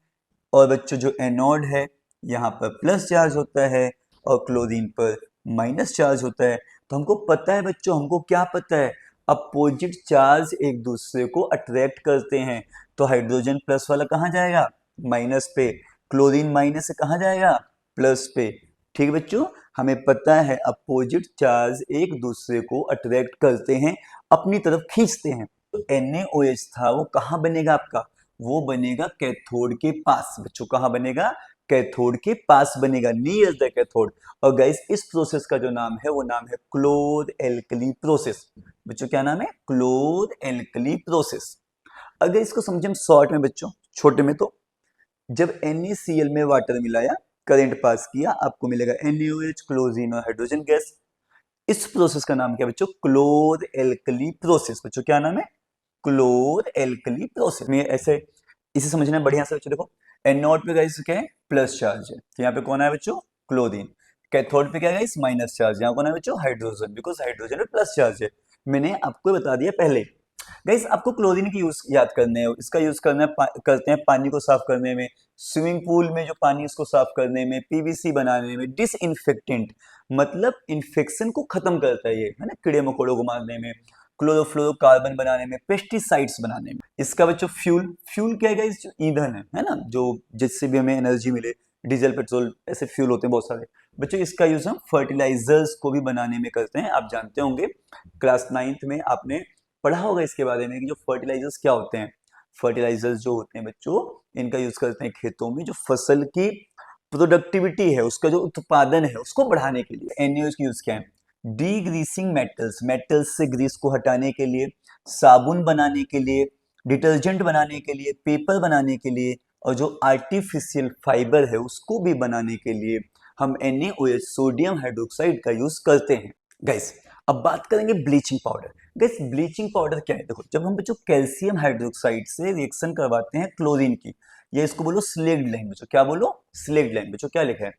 और बच्चों जो एनोड है यहाँ पर प्लस चार्ज होता है और क्लोरीन पर माइनस चार्ज होता है। तो हमको पता है बच्चों, हमको क्या पता है? अपोजिट चार्ज एक दूसरे को अट्रैक्ट करते हैं। तो हाइड्रोजन प्लस वाला कहाँ जाएगा? माइनस पे। क्लोरीन माइनस से कहाँ जाएगा? प्लस पे। ठीक है बच्चों, हमें पता है अपोजिट चार्ज एक दूसरे को अट्रैक्ट करते हैं, अपनी तरफ खींचते हैं। तो NaOH था वो कहाँ बनेगा आपका? वो बनेगा कैथोड के पास। बच्चों कहाँ बनेगा? कैथोड के पास बनेगा, नियर द कैथोड। और गाइस इस प्रोसेस का जो नाम है वो नाम है क्लोर एल्कली प्रोसेस। बच्चों क्या नाम है? क्लोर एल्कली प्रोसेस। अगर इसको समझे हम शॉर्ट में बच्चों, छोटे में, तो जब NaCl में वाटर मिलाया, करंट पास किया, आपको मिलेगा NaOH, क्लोरीन और हाइड्रोजन गैस। इस प्रोसेस का नाम क्या है बच्चों? क्लोर एल्कली प्रोसेस। बच्चों क्या नाम है? क्लोर एल्कली प्रोसेस में। ऐसे इसे समझना है बढ़िया से बच्चों। देखो एनोड पे गाइस क्या है? प्लस चार्ज है, तो यहाँ पे कौन है बच्चों? क्लोरीन। कैथोड पे क्या है गाइस? Minus charge. यहाँ कौन है बच्चों? हाइड्रोजन, बिकॉज हाइड्रोजन में प्लस चार्ज है। मैंने आपको बता दिया पहले। गाइस आपको क्लोरीन की यूज याद करने है, इसका यूज करना करते हैं पानी को साफ करने में, स्विमिंग पूल में जो पानी इसको साफ करने में, पीवीसी बनाने में, डिसइंफेक्टेंट मतलब इन्फेक्शन को खत्म करता है ये, है ना, कीड़े मकोड़ों को मारने में, क्लोरोफ्लोरोकार्बन बनाने में, पेस्टिसाइड्स बनाने में। इसका बच्चों फ्यूल, फ्यूल क्या है गाइस? जो ईंधन है ना, जो जिससे भी हमें एनर्जी मिले, डीजल पेट्रोल ऐसे फ्यूल होते हैं बहुत सारे। बच्चों इसका यूज हम फर्टिलाइजर्स को भी बनाने में करते हैं। आप जानते होंगे क्लास 9th में आपने पढ़ा होगा इसके बारे में कि जो फर्टिलाइजर्स क्या होते हैं। फर्टिलाइजर्स जो होते हैं बच्चों, इनका यूज करते हैं खेतों में, जो फसल की प्रोडक्टिविटी है, उसका जो उत्पादन है उसको बढ़ाने के लिए। NaOH की यूज क्या है? डीग्रीसिंग मेटल्स, मेटल्स से ग्रीस को हटाने के लिए, साबुन बनाने के लिए, डिटर्जेंट बनाने के लिए, पेपर बनाने के लिए, और जो आर्टिफिशियल फाइबर है उसको भी बनाने के लिए हम NaOH सोडियम हाइड्रोक्साइड का यूज करते हैं। गाइस अब बात करेंगे bleaching powder. Guys bleaching powder क्या है? देखो जब हम बच्चों कैल्शियम हाइड्रोक्साइड से रिएक्शन करवाते हैं क्लोरीन की, ये इसको बोलो स्लेग्ड लाइन। बच्चों क्या बोलो? Slaked lime. बच्चों क्या लिखा है?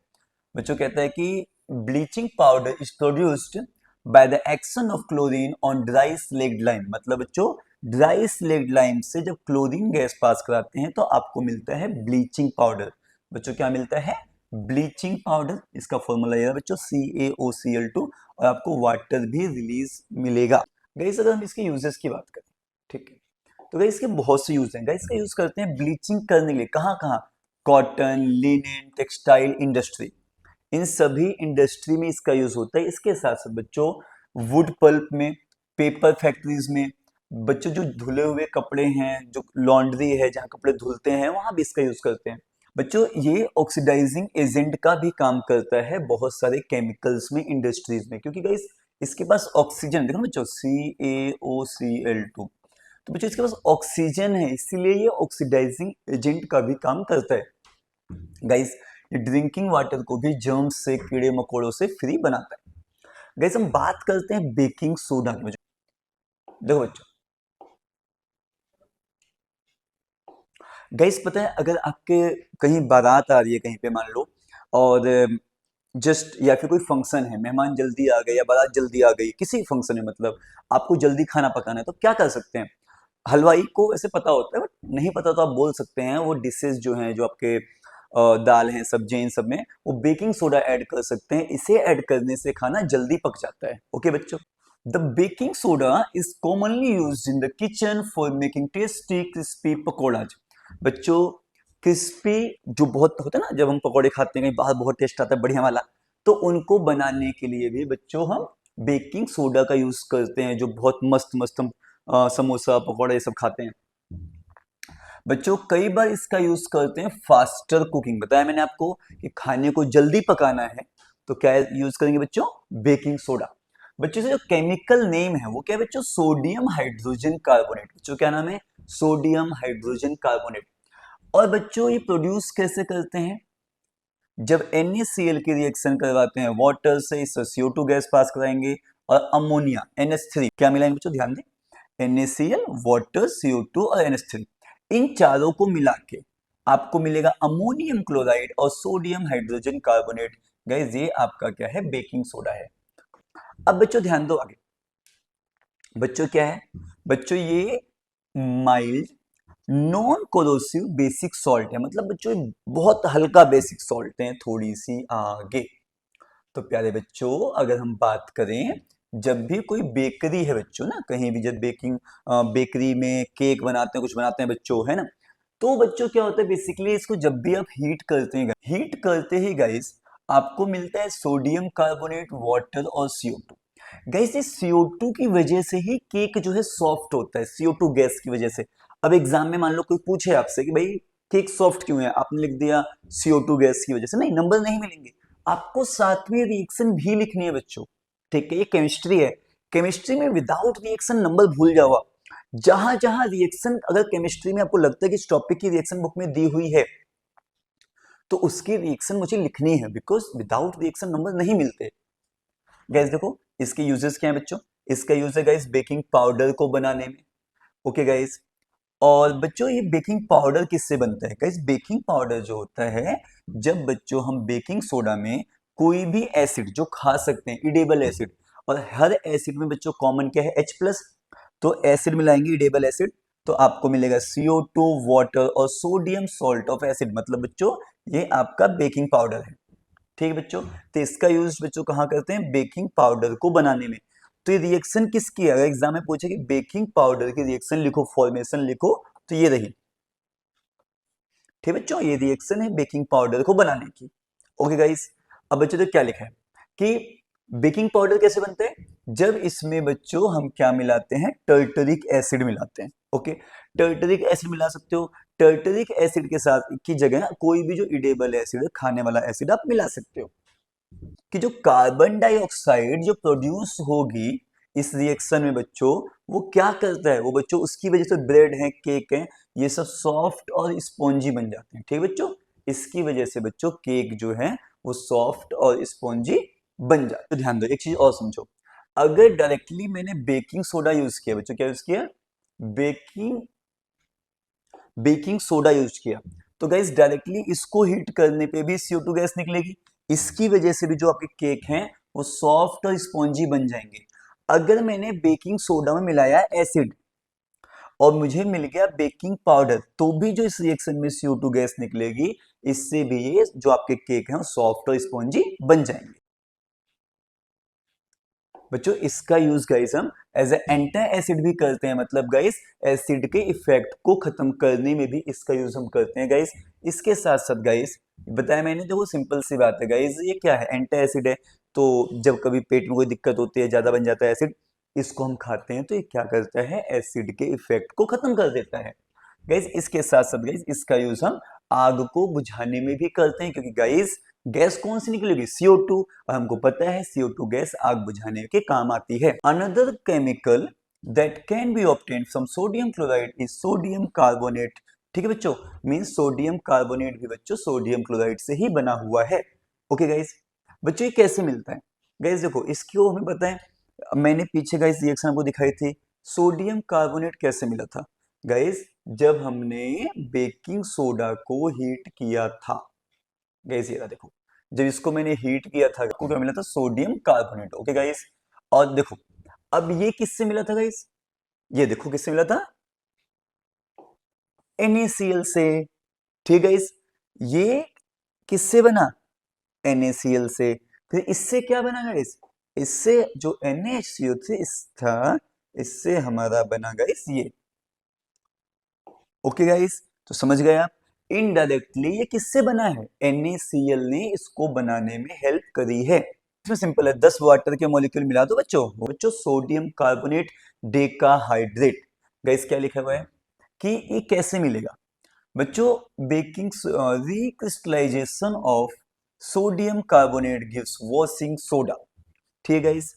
बच्चों कहता है कि bleaching powder is produced by the action of chlorine on dry slaked lime. मतलब बच्चों ड्राई स्लेग्ड लाइन से जब क्लोरीन गैस पास कराते हैं तो आपको मिलता है ब्लीचिंग पाउडर। बच्चों क्या मिलता है? Bleaching powder. इसका फॉर्मूला यह है बच्चों CaOCl2, और आपको वाटर भी रिलीज मिलेगा। गाइस अगर हम इसके यूजेस की बात करें, ठीक है, तो गाइस इसके बहुत से यूज हैं। गाइस इसका यूज करते हैं ब्लीचिंग करने के लिए। कहाँ कहाँ? कॉटन, लिनेन, टेक्सटाइल इंडस्ट्री, इन सभी इंडस्ट्री में इसका यूज होता है। इसके साथ साथ बच्चों वुड पल्प में, पेपर फैक्ट्रीज में, बच्चों जो धुले हुए कपड़े हैं, जो लॉन्ड्री है जहाँ कपड़े धुलते हैं, वहां भी इसका यूज करते हैं। बच्चों ये ऑक्सीडाइजिंग एजेंट का भी काम करता है बहुत सारे केमिकल्स में, इंडस्ट्रीज में, क्योंकि गाइस इसके पास ऑक्सीजन, देखो ना बच्चों CaOCl2, तो बच्चों इसके पास ऑक्सीजन है, इसीलिए ये ऑक्सीडाइजिंग एजेंट का भी काम करता है। गाइस ये ड्रिंकिंग वाटर को भी जर्म्स से, कीड़े मकोड़ों से फ्री बनाता है। गाइस हम बात करते हैं बेकिंग सोडा की। देखो बच्चों, गाइस पता है अगर आपके कहीं बारात आ रही है कहीं पे मान लो, और जस्ट या फिर कोई फंक्शन है, मेहमान जल्दी आ गए या बारात जल्दी आ गई, किसी फंक्शन है, मतलब आपको जल्दी खाना पकाना है, तो क्या कर सकते हैं? हलवाई को ऐसे पता होता है, बट नहीं पता तो आप बोल सकते हैं वो डिशेज जो हैं, जो आपके दाल हैं, सब्जियां, इन सब में वो बेकिंग सोडा ऐड कर सकते हैं। इसे ऐड करने से खाना जल्दी पक जाता है। ओके बच्चों, the baking soda is commonly used in the kitchen for making tasty crispy pakoras. बच्चों क्रिस्पी जो बहुत होता है ना, जब हम पकौड़े खाते हैं कहीं बाहर बहुत टेस्ट आता है बढ़िया वाला, तो उनको बनाने के लिए भी बच्चों हम बेकिंग सोडा का यूज करते हैं, जो बहुत मस्त मस्त हम समोसा पकौड़ा ये सब खाते हैं। बच्चों कई बार इसका यूज करते हैं फास्टर कुकिंग। बताया मैंने आपको कि खाने को जल्दी पकाना है तो क्या यूज करेंगे बच्चों? Baking soda. बच्चों से जो केमिकल नेम है वो क्या है बच्चों? Sodium hydrogen carbonate. बच्चों क्या नाम है? Sodium hydrogen carbonate. और बच्चों ये प्रोड्यूस कैसे करते हैं? जब NaCl की रिएक्शन करवाते हैं वाटर से, इससे CO2 गैस पास कराएंगे और अमोनिया NH3 क्या मिलाएंगे बच्चों? ध्यान दें, NaCl, वाटर, CO2 और NH3, इन चारों को मिला के आपको मिलेगा अमोनियम क्लोराइड और सोडियम हाइड्रोजन कार्बोनेट। गाइस ये आपका क्या है, बेकिंग सोडा है। अब बच्चों ध्यान दो आगे, बच्चों क्या है, बच्चों ये mild non corrosive basic salt है, मतलब बच्चों ये बहुत हल्का बेसिक सॉल्ट है। थोड़ी सी आगे, तो प्यारे बच्चों अगर हम बात करें, जब भी कोई बेकरी है बच्चों ना, कहीं भी जब बेकरी में केक बनाते हैं, कुछ बनाते हैं बच्चों, है ना, तो बच्चों क्या होता है बेसिकली, इसको जब भी आप हीट करते हैं, हीट करते ही गाइस आपको मिलता है सोडियम कार्बोनेट, वाटर और CO2। गाइस इस CO2 की वजह से ही केक जो है सॉफ्ट होता है, CO2 गैस की वजह से। अब एग्जाम में मान लो कोई पूछे आपसे कि भाई केक सॉफ्ट क्यों है, आपने लिख दिया CO2 गैस की वजह से, नहीं, नंबर नहीं मिलेंगे। आपको साथ में रिएक्शन भी लिखनी है बच्चों, ठीक है, ये केमिस्ट्री है। केमिस्ट्री में विदाउट रिएक्शन नंबर भूल जाओ आप। जहां जहां रिएक्शन, अगर केमिस्ट्री में आपको लगता है कि इस टॉपिक की रिएक्शन बुक में दी हुई है, तो उसकी रिएक्शन मुझे लिखनी है, बिकॉज विदाउट रिएक्शन नंबर नहीं मिलते। गैस देखो इसके यूजेस क्या है बच्चों, इसका यूज है गाइस बेकिंग पाउडर को बनाने में। ओके गाइस, और बच्चों ये बेकिंग पाउडर किससे बनता है, गाइस बेकिंग पाउडर जो होता है, जब बच्चों हम बेकिंग सोडा में कोई भी एसिड जो खा सकते हैं, इडेबल एसिड, और हर एसिड में बच्चों कॉमन क्या है, H+, तो एसिड मिलाएंगे इडेबल एसिड, तो आपको मिलेगा CO2, वाटर और सोडियम सॉल्ट ऑफ एसिड, मतलब बच्चों ये आपका बेकिंग पाउडर है। ठीक है बच्चों, तो इसका यूज बच्चों कहाँ करते हैं, बेकिंग पाउडर को बनाने में। तो ये रिएक्शन किसकी है, अगर एग्जाम में पूछे कि बेकिंग पाउडर की रिएक्शन लिखो, फॉर्मेशन लिखो, तो ये रही। ठीक है बच्चों, ये रिएक्शन है बेकिंग पाउडर को बनाने की। ओके गाइस, अब बच्चों तो क्या लिखा है कि बेकिंग पाउडर कैसे बनते हैं, जब इसमें बच्चों हम क्या मिलाते हैं, टर्टरिक एसिड मिलाते हैं। ओके, टर्टरिक एसिड मिला सकते हो, टर्टरिक एसिड के साथ की जगह कोई भी जो इडेबल एसिड है, खाने वाला एसिड आप मिला सकते हो, कि जो कार्बन डाइऑक्साइड जो प्रोड्यूस होगी इस रिएक्शन में बच्चों, वो क्या करता है, वो बच्चों उसकी वजह से ब्रेड है, केक है, ये सब सॉफ्ट और स्पॉन्जी बन जाते हैं। ठीक है बच्चों, इसकी वजह से बच्चों केक जो है वो सॉफ्ट और स्पॉन्जी बन जाते हैं। तो ध्यान दो, एक चीज और समझो, अगर डायरेक्टली मैंने बेकिंग सोडा यूज किया बच्चों, क्या यूज किया, बेकिंग बेकिंग सोडा यूज किया, तो गाइस डायरेक्टली इसको हीट करने पे भी CO2 गैस निकलेगी, इसकी वजह से भी जो आपके केक हैं वो सॉफ्ट और स्पॉन्जी बन जाएंगे। अगर मैंने बेकिंग सोडा में मिलाया एसिड और मुझे मिल गया बेकिंग पाउडर, तो भी जो इस रिएक्शन में CO2 गैस निकलेगी, इससे भी ये जो आपके केक हैं वो सॉफ्ट और स्पॉन्जी बन जाएंगे। बच्चों इसका यूज गाइस हम एज ए एंटी एसिड भी करते हैं, मतलब गाइस एसिड के इफेक्ट को खत्म करने में भी इसका यूज हम करते हैं गाइस। इसके साथ साथ गाइस बताया मैंने, देखो सिंपल सी बात है गाइस, ये क्या है, एंटी एसिड है, तो जब कभी पेट में कोई दिक्कत होती है, ज्यादा बन जाता है एसिड, इसको हम खाते हैं तो ये क्या करता है, एसिड के इफेक्ट को खत्म कर देता है। गाइस इसके साथ साथ गाइस इसका यूज हम आग को बुझाने में भी करते हैं, क्योंकि गाइस गैस कौन सी निकलेगी, CO2, और हमको पता है CO2 गैस आग बुझाने के काम आती है। Another chemical that can be obtained from sodium chloride is sodium carbonate. ठीक है बच्चों, मींस सोडियम कार्बोनेट भी बच्चों सोडियम क्लोराइड से ही बना हुआ है। ओके गाइस, बच्चों ये कैसे मिलता है, गाइस देखो इसको हमें पता है, मैंने पीछे गाइस रिएक्शन आपको दिखाई थी, सोडियम कार्बोनेट कैसे मिला था गाइस, जब हमने बेकिंग सोडा को हीट किया था। गाइस ये रहा देखो, जब इसको मैंने हीट किया था, आपको क्या मिला था, सोडियम कार्बोनेट। ओके गाइस, और देखो अब ये किससे मिला था गाइस, ये देखो किससे मिला था, NaCl से। ठीक है गाइस, ये किससे बना, NaCl से, फिर इससे क्या बना गाइस, इससे जो NaHCl से इस था, इससे हमारा बना गाइस ये। ओके गाइस, तो समझ गए आप, इनडायरेक्टली ये किससे बना है, NaCl ने इसको बनाने में हेल्प करी है। इसमें सिंपल है, 10 वाटर के मॉलिक्यूल मिला दो बच्चों, बच्चों सोडियम कार्बोनेट डेकाहाइड्रेट। गाइस क्या लिखा हुआ है कि ये कैसे मिलेगा बच्चों, baking recrystallisation of sodium carbonate gives washing soda. ठीक है गाइस,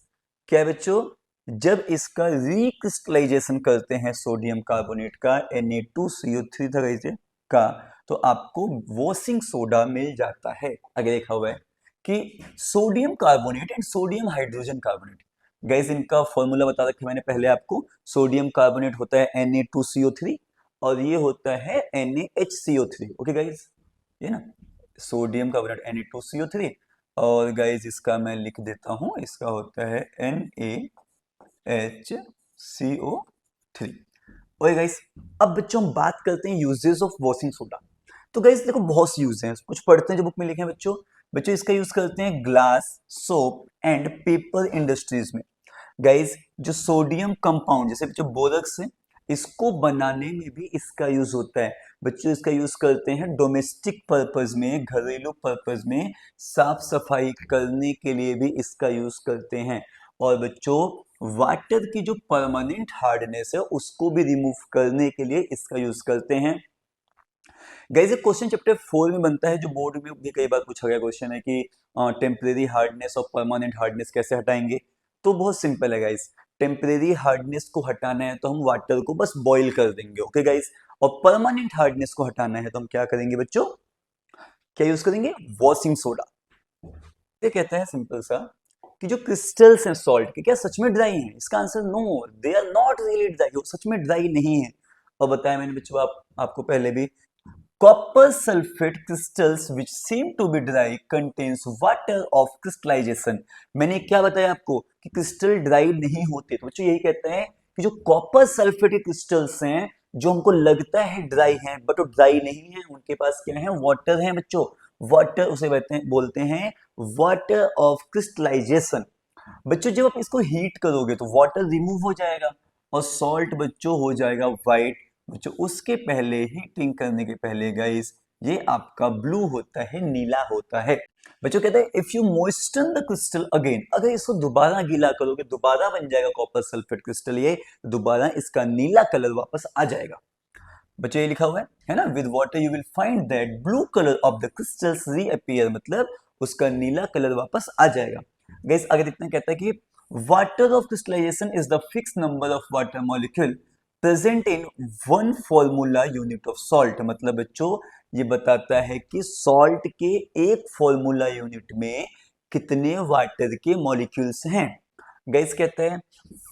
क्या है बच्चों, जब इसका रिक्रिस्टलाइजेशन करते हैं सोडियम कार्बोनेट का, Na2CO3 था गाइस का, तो आपको वॉशिंग सोडा मिल जाता है। आगे लिखा हुआ है कि sodium carbonate and sodium hydrogen carbonate, guys इनका फॉर्मूला बता रखा है मैंने पहले आपको, सोडियम कार्बोनेट होता है Na2CO3 और ये होता है NaHCO3। ओके गाइज, ये ना सोडियम कार्बोनेट Na2CO3, और गाइज इसका मैं लिख देता हूँ, इसका होता है NaHCO3। ओके गाइज, अब बच्चों हम बात करते हैं यूजेस ऑफ वॉशिंग सोडा। तो गाइज देखो बहुत सी यूज हैं, कुछ पढ़ते हैं जो बुक में लिखे हैं बच्चों। बच्चों इसका यूज करते हैं glass, soap and paper industries में। गाइज जो सोडियम कंपाउंड जैसे बच्चों बोरक्स है, इसको बनाने में भी इसका यूज होता है। बच्चों इसका यूज करते हैं डोमेस्टिक पर्पज में, घरेलू पर्पज में, साफ सफाई करने के लिए भी इसका यूज करते हैं। और बच्चों वाटर की जो परमानेंट हार्डनेस है उसको भी रिमूव करने के लिए इसका यूज करते हैं। गाइस एक क्वेश्चन चैप्टर 4 में बनता है, जो बोर्ड में भी कई बार पूछा गया क्वेश्चन है कि टेम्परेरी हार्डनेस और परमानेंट हार्डनेस कैसे हटाएंगे। तो बहुत सिंपल है गाइस, टेम्परेरी हार्डनेस को हटाना है तो हम वाटर को बस बॉईल कर देंगे, ओके गाइस। और परमानेंट हार्डनेस को हटाना है तो हम क्या करेंगे बच्चों, क्या यूज करेंगे, वॉशिंग सोडा। ये कहता है सिंपल सा कि जो क्रिस्टल्स हैं सॉल्ट के, क्या सच में ड्राई हैं? इसका answer no, they are not really dry, वो सच में ड्राई नहीं है। और बताया मैंने बच्चों आपको पहले भी, copper sulphate crystals which seem to be dry contains water of crystallization। मैंने क्या बताया आपको कि क्रिस्टल ड्राई नहीं होते, तो बच्चों यही कहते हैं कि जो कॉपर सल्फेट के क्रिस्टल्स हैं जो हमको लगता है ड्राई हैं बट वो ड्राई नहीं है, उनके पास क्या है, वाटर है बच्चों। वाटर उसे बोलते हैं वाटर ऑफ क्रिस्टलाइजेशन। बच्चों जब आप इसको हीट करोगे तो वाटर रिमूव हो जाएगा और सॉल्ट बच्चों हो जाएगा व्हाइट। बच्चों उसके पहले हीटिंग करने के पहले गाइस ये आपका ब्लू होता है, नीला होता है। बच्चों कहते हैं if you moisten the crystal again, अगर इसको दोबारा गीला करोगे दोबारा बन जाएगा कॉपर सल्फेट क्रिस्टल, ये दोबारा इसका नीला कलर वापस आ जाएगा। बच्चों ये लिखा हुआ है ना, with water you will find that blue colour of the crystals reappear, मतलब उसका नीला कलर वापस आ जाएगा। गाइस अगर इतना कहता है कि water of crystallisation is the fix number of water molecule present in one formula unit of salt, मतलब बच्चों ये बताता है कि सॉल्ट के एक फॉर्मूला यूनिट में कितने वाटर के मॉलिक्यूल्स हैं। गाइस कहते हैं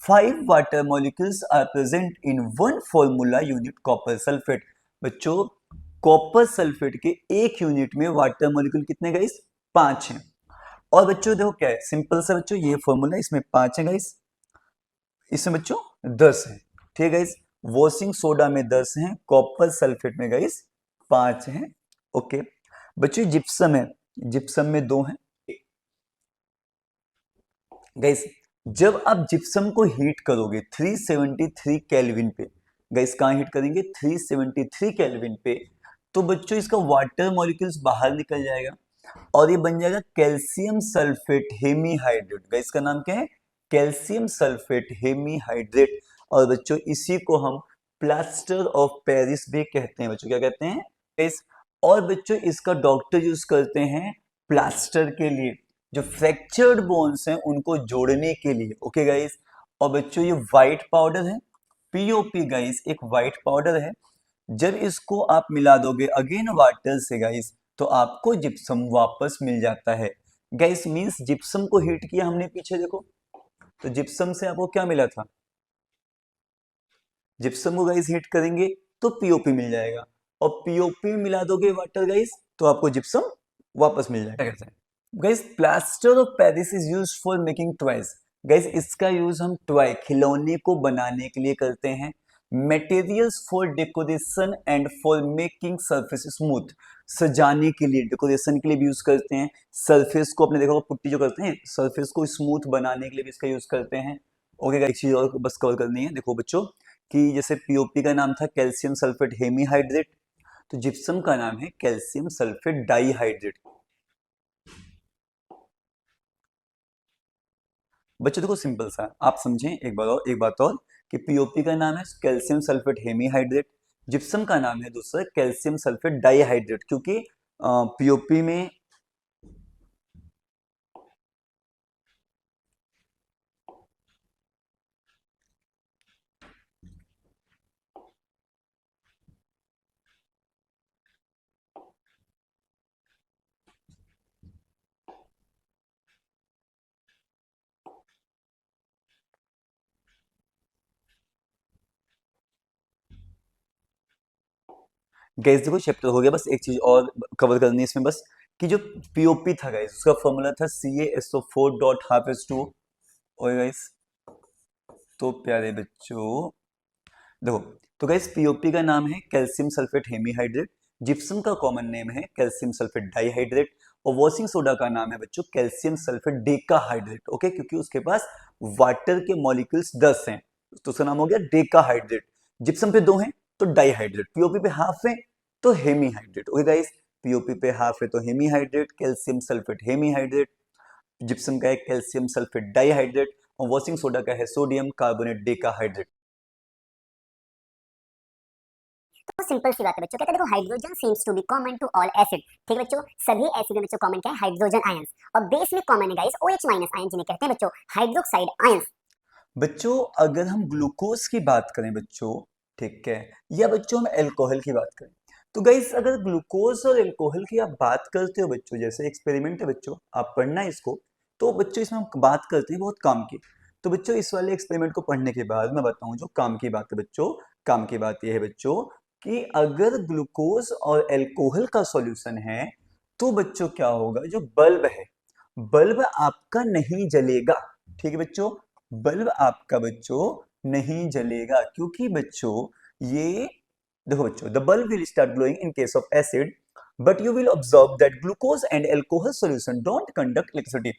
5 water molecules are present in one formula unit copper sulphate. बच्चों कॉपर सल्फेट के एक यूनिट में वाटर मॉलिक्यूल कितने गाइस, 5 हैं। और बच्चों देखो क्या है, सिंपल सा बच्चों ये फॉर्मूला, इसमें 5 है गाइस, इसमें बच्चों 10 है। ठीक है गाइस, वॉशिंग सोडा में 10 हैं, कॉपर सल्फेट में गाइस 5 हैं। ओके बच्चों जिप्सम है, जिप्सम में 2 हैं। गाइस जब आप जिप्सम को हीट करोगे 373 केल्विन पे, गाइस कहां हीट करेंगे, 373 केल्विन पे, तो बच्चों इसका वाटर मॉलिक्यूल्स बाहर निकल जाएगा और ये बन जाएगा कैल्शियम सल्फेट हेमीहाइड्रेट। गाइस का नाम क्या है, कैल्शियम सल्फेट हेमीहाइड्रेट। और बच्चों इसी को हम प्लास्टर ऑफ पेरिस भी कहते हैं। बच्चों क्या कहते हैं, गाइस। और बच्चों इसका डॉक्टर यूज करते हैं प्लास्टर के लिए, जो फ्रैक्चर्ड बोन्स हैं उनको जोड़ने के लिए, ओके गाइस। और बच्चों ये व्हाइट पाउडर है, पीओपी गाइस एक व्हाइट पाउडर है। जब इसको आप मिला दोगे अगेन वाटर से गाइस तो आपको जिप्सम वापस मिल जाता है। गाइस मींस जिप्सम को हीट किया हमने पीछे देखो, तो जिप्सम से आपको क्या मिला था, जिप्सम को गाइस हीट करेंगे तो पीओपी मिल जाएगा, और पीओपी में मिला दोगे वाटर गाइस तो आपको जिप्सम वापस मिल जाएगा। क्या कहते हैं guys, plaster of Paris is used for making toys. Guys इसका यूज हम टॉय खिलौने को बनाने के लिए करते हैं। Materials for decoration and for making surface smooth, सजाने के लिए, डेकोरेशन के लिए भी यूज करते हैं। सरफेस को आपने देखा होगा पुट्टी जो करते हैं, सरफेस को स्मूथ बनाने के लिए भी इसका यूज करते हैं। ओके एक चीज और बस कवर करनी है, देखो बच्चों कि जैसे पीओपी का नाम था कैल्शियम सल्फेट हेमीहाइड्रेट, तो जिप्सम का नाम है कैल्शियम सल्फेट डाइहाइड्रेट। बच्चों देखो सिंपल सा आप समझें, एक बात और कि पीओपी का नाम है कैल्शियम सल्फेट हेमीहाइड्रेट, जिप्सम का नाम है दूसरा कैल्शियम सल्फेट डाइहाइड्रेट, क्योंकि पीओपी में गैस देखो चैप्टर हो गया, बस एक चीज और कवर करनी है इसमें बस, कि जो पीओपी था गाइस उसका फॉर्मूला था CaSO4 डॉट हाफ H2O। और गाइस तो प्यारे बच्चों देखो, तो गाइस पीओपी का नाम है कैल्शियम सल्फेट हेमीहाइड्रेट, जिप्सम का कॉमन नेम है कैल्शियम सल्फेट डाइहाइड्रेट, और वॉशिंग सोडा का नाम है बच्चों कैल्शियम सल्फेट डेकाहाइड्रेट। ओके, क्योंकि उसके पास वाटर के मॉलिक्यूल्स 10 हैं तो उसका नाम हो गया डेकाहाइड्रेट। जिप्सम पे 2 हैं तो डाइहाइड्रेट, पीओपी पे हाफ है तो हेमीहाइड्रेट। ओके गाइस, पीओपी पे हाफ है तो hemihydrate, calcium sulphate hemihydrate, gypsum का है कैल्शियम सल्फेट डाइहाइड्रेट, और वॉशिंग सोडा का है सोडियम कार्बोनेट डेकाहाइड्रेट। तो सिंपल सी बात है बच्चों, कहते हैं देखो hydrogen seems to be common to all acid. ठीक है बच्चों, सभी एसिड में बच्चों कॉमन क्या है? Hydrogen ions. और बेस में कॉमन है गाइस OH माइनस आयन, जिन्हें कहते हैं बच्चों हाइड्रोक्साइड आयंस। बच्चों अगर हम ग्लूकोज की बात करें बच्चों, ठीक है, या बच्चों हम अल्कोहल की बात करें, तो गाइस अगर ग्लूकोज और अल्कोहल की आप बात करते हो बच्चों, जैसे एक्सपेरिमेंट है बच्चों, आप पढ़ना इसको, तो बच्चों इसमें हम बात करते हैं बहुत काम की। तो बच्चों इस वाले एक्सपेरिमेंट को पढ़ने के बाद मैं बताऊं जो काम की बात है बच्चों, काम की बात यह है बच्चों कि अगर ग्लूकोज और अल्कोहल का सॉल्यूशन है तो बच्चों क्या होगा, जो बल्ब है, बल्ब आपका नहीं जलेगा। ठीक है बच्चों, बल्ब आपका बच्चों नहीं जलेगा, क्योंकि बच्चों ये देखो बच्चों, the bulb will start glowing in case of acid, but you will observe that glucose and alcohol solution don't conduct electricity.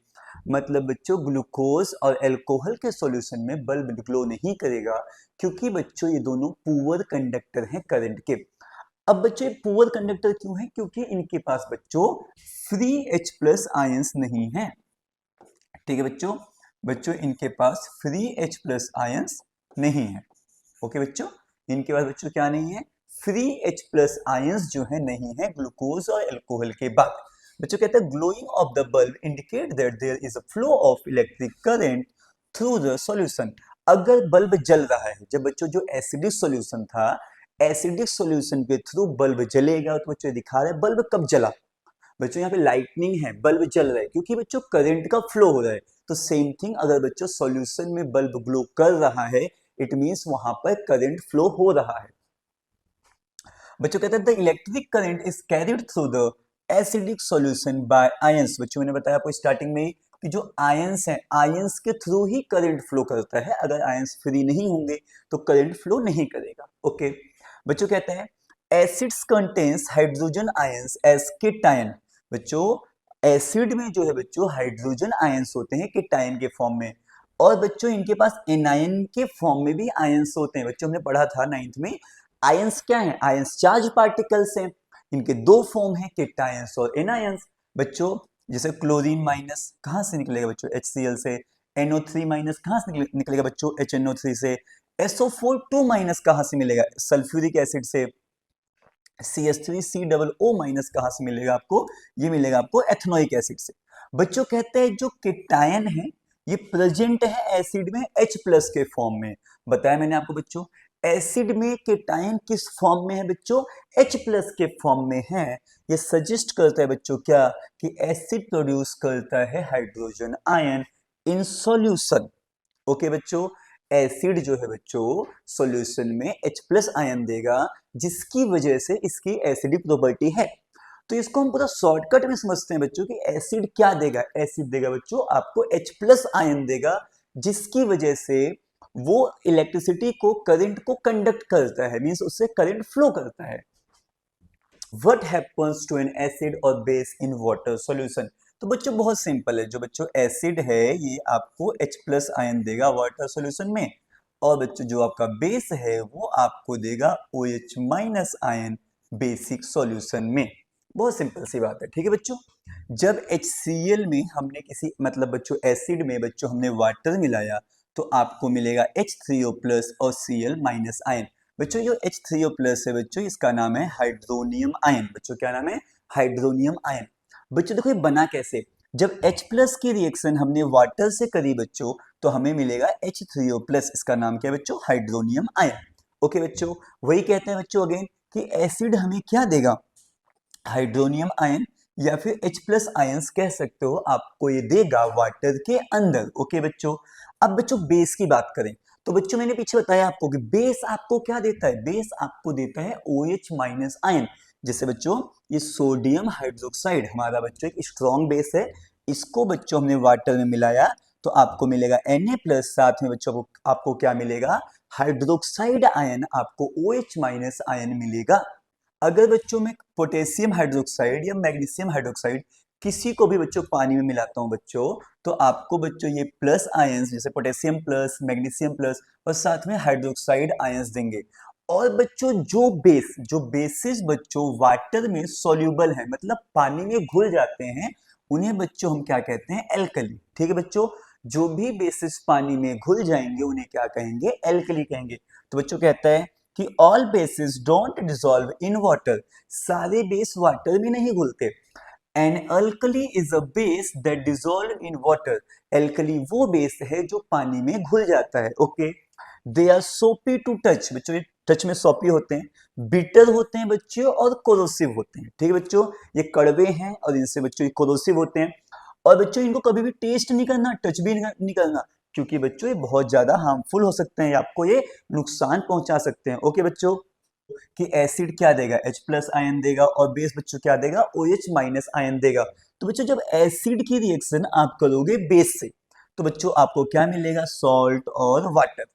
मतलब बच्चों ग्लूकोज और अल्कोहल के सॉल्यूशन में बल्ब ग्लो नहीं करेगा, क्योंकि बच्चों ये दोनों पुअर कंडक्टर हैं करंट के। अब बच्चों पुअर कंडक्टर क्यों है? क्योंकि इनके पास बच्चों फ्री H प्लस आयंस नहीं है। ठीक है बच्चों, बच्चों इनके पास फ्री H प्लस आयंस नहीं है। ओके बच्चों, इनके पास बच्चों क्या नहीं है? फ्री H प्लस आयंस जो है नहीं है ग्लूकोज और अल्कोहल के बाद। बच्चों कहते हैं glowing of the bulb indicate that there is a flow of electric current through the solution. अगर बल्ब जल रहा है, जब बच्चों जो एसिडिक सॉल्यूशन था, एसिडिक सॉल्यूशन के थ्रू बल्ब जलेगा, तो बच्चों दिखा रहे हैं बल्ब कब जला। बच्चों यहाँ पे लाइटनिंग है, बल्ब जल रहा है, क्योंकि बच्चों करंट का फ्लो हो रहा है। तो सेम थिंग, अगर बच्चों सॉल्यूशन में बल्ब ग्लो कर रहा है, इट मींस वहां पर करंट फ्लो हो रहा है। बच्चों कहते हैं the electric current is carried through the acidic solution bye ions. बच्चों मैंने बताया आपको स्टार्टिंग में ही कि जो आयंस है, आयंस के थ्रू ही करंट फ्लो करता है। अगर आयंस फ्री नहीं होंगे तो करंट फ्लो नहीं करेगा। ओके बच्चों कहते हैं acids contains hydrogen ions as cation. बच्चों एसिड में जो है बच्चों हाइड्रोजन आयंस होते हैं केटायन के फॉर्म में, और बच्चों इनके पास एनायन के फॉर्म में भी आयंस होते हैं। बच्चों हमने पढ़ा था 9th में, आयंस क्या है? आयंस चार्ज पार्टिकल्स हैं। इनके दो फॉर्म हैं, केटायंस और एनायंस। बच्चों जैसे क्लोरीन माइनस कहाँ से निकलेगा बच्चों? HCl से। NO3 माइनस कहाँ से निकलेगा बच्चों? HNO3 से। SO4 2 माइनस कहाँ से मिलेगा? सल्फ्यूरिक एसिड से। CH3COO माइनस कहाँ से मिलेगा आपको? ये मिलेगा आपको एथनोइक एसिड से। बच्चों कहते हैं जो केटायन है ये प्रेजेंट है एसिड में H प्लस के फॉर्म में। बताया मैंने आपको बच्चों, एसिड में केटायन किस फॉर्म में है बच्चों? H प्लस के फॉर्म में है। ये सजेस्ट करता है बच्चों क्या, कि एसिड प्रोड्यूस करता है hydrogen ion in solution. Okay बच्चों, एसिड जो है बच्चों सॉल्यूशन में H प्लस आयन देगा, जिसकी वजह से इसकी एसिडिक प्रॉपर्टी है। तो इसको हम पूरा शॉर्टकट में समझते हैं बच्चों कि एसिड क्या देगा? एसिड देगा बच्चों आपको H प्लस आयन देगा, जिसकी वजह से वो इलेक्ट्रिसिटी को, करंट को कंडक्ट करता है, मींस उससे करंट फ्लो करता है। What happens to an acid or base in water solution? तो बच्चों बहुत सिंपल है, जो बच्चों एसिड है ये आपको H प्लस आयन देगा वाटर सॉल्यूशन में, और बच्चों जो आपका बेस है वो आपको देगा OH minus ion basic solution में। बहुत सिंपल सी बात है। ठीक है बच्चों, जब HCl में हमने किसी मतलब बच्चों एसिड में बच्चों हमने वाटर मिलाया, तो आपको मिलेगा H3O प्लस और Cl माइनस आयन। बच्चों जो H3O प्लस है बच्चों, इसका नाम है हाइड्रोनियम आयन। बच्चों क्या नाम है? Hydronium ion. बच्चों देखो ये बना कैसे? जब H प्लस की रिएक्शन हमने वाटर से करी बच्चों, तो हमें मिलेगा H3O प्लस, इसका नाम क्या है बच्चों? Hydronium ion. ओके बच्चों, वही कहते हैं बच्चों अगेन कि एसिड हमें क्या देगा? हाइड्रोनियम आयन, या फिर H प्लस आयंस कह सकते हो, आपको ये देगा वाटर के अंदर। ओके बच्चों, अब बच्चों बेस की बात करें, तो बच्चों मैंने पीछे बताया आपको कि बेस आपको क्या देता है, बेस आपको देता है OH माइनस आयन। जैसे बच्चों ये सोडियम हाइड्रोक्साइड हमारा बच्चों एक स्ट्रॉन्ग बेस है, इसको बच्चों हमने वाटर में मिलाया तो आपको मिलेगा Na+, साथ में बच्चों आपको क्या मिलेगा, हाइड्रोक्साइड आयन, आपको OH माइनस आयन मिलेगा। अगर बच्चों में पोटेशियम हाइड्रोक्साइड या मैग्नीशियम हाइड्रोक्साइड किसी को भी बच्चों पानी में मिलाता हूं बच्चों, तो आपको बच्चों ये प्लस आयंस जैसे पोटेशियम प्लस, मैग्नीशियम प्लस और साथ में हाइड्रोक्साइड आयंस देंगे। और बच्चों जो बेसिस बच्चों वाटर में सॉल्यूबल है, मतलब पानी में घुल जाते हैं, उन्हें बच्चों हम क्या कहते हैं, एल्कली। ठीक है बच्चों, जो भी बेसिस पानी में घुल जाएंगे उन्हें क्या कहेंगे, एल्कली कहेंगे। तो बच्चों कहता है कि all bases don't dissolve in water, सारे बेस वाटर में नहीं घुलते। An alkali is a base that dissolve in water, alkali वो बेस है जो पानी में घुल जाता है। Okay, they are soapy to touch, बच्चों ये टच में सोपी होते हैं, बिटर होते हैं बच्चों और कोरोसिव होते हैं। ठीक है बच्चों, ये कड़वे हैं और इनसे बच्चों ये कोरोसिव होते हैं। और बच्चों इनको कभी भी टेस्ट नहीं करना, टच भी नहीं करना, क्योंकि बच्चों ये बहुत ज्यादा हार्मफुल हो सकते हैं, आपको ये नुकसान पहुंचा सकते हैं। ओके बच्चों, कि एसिड क्या देगा, H+ आयन देगा और बेस बच्चों क्या देगा, OH माइनस आयन देगा। तो बच्चों जब एसिड की रिएक्शन आप करोगे बेस से तो बच्चों आपको क्या मिलेगा, सॉल्ट और वाटर।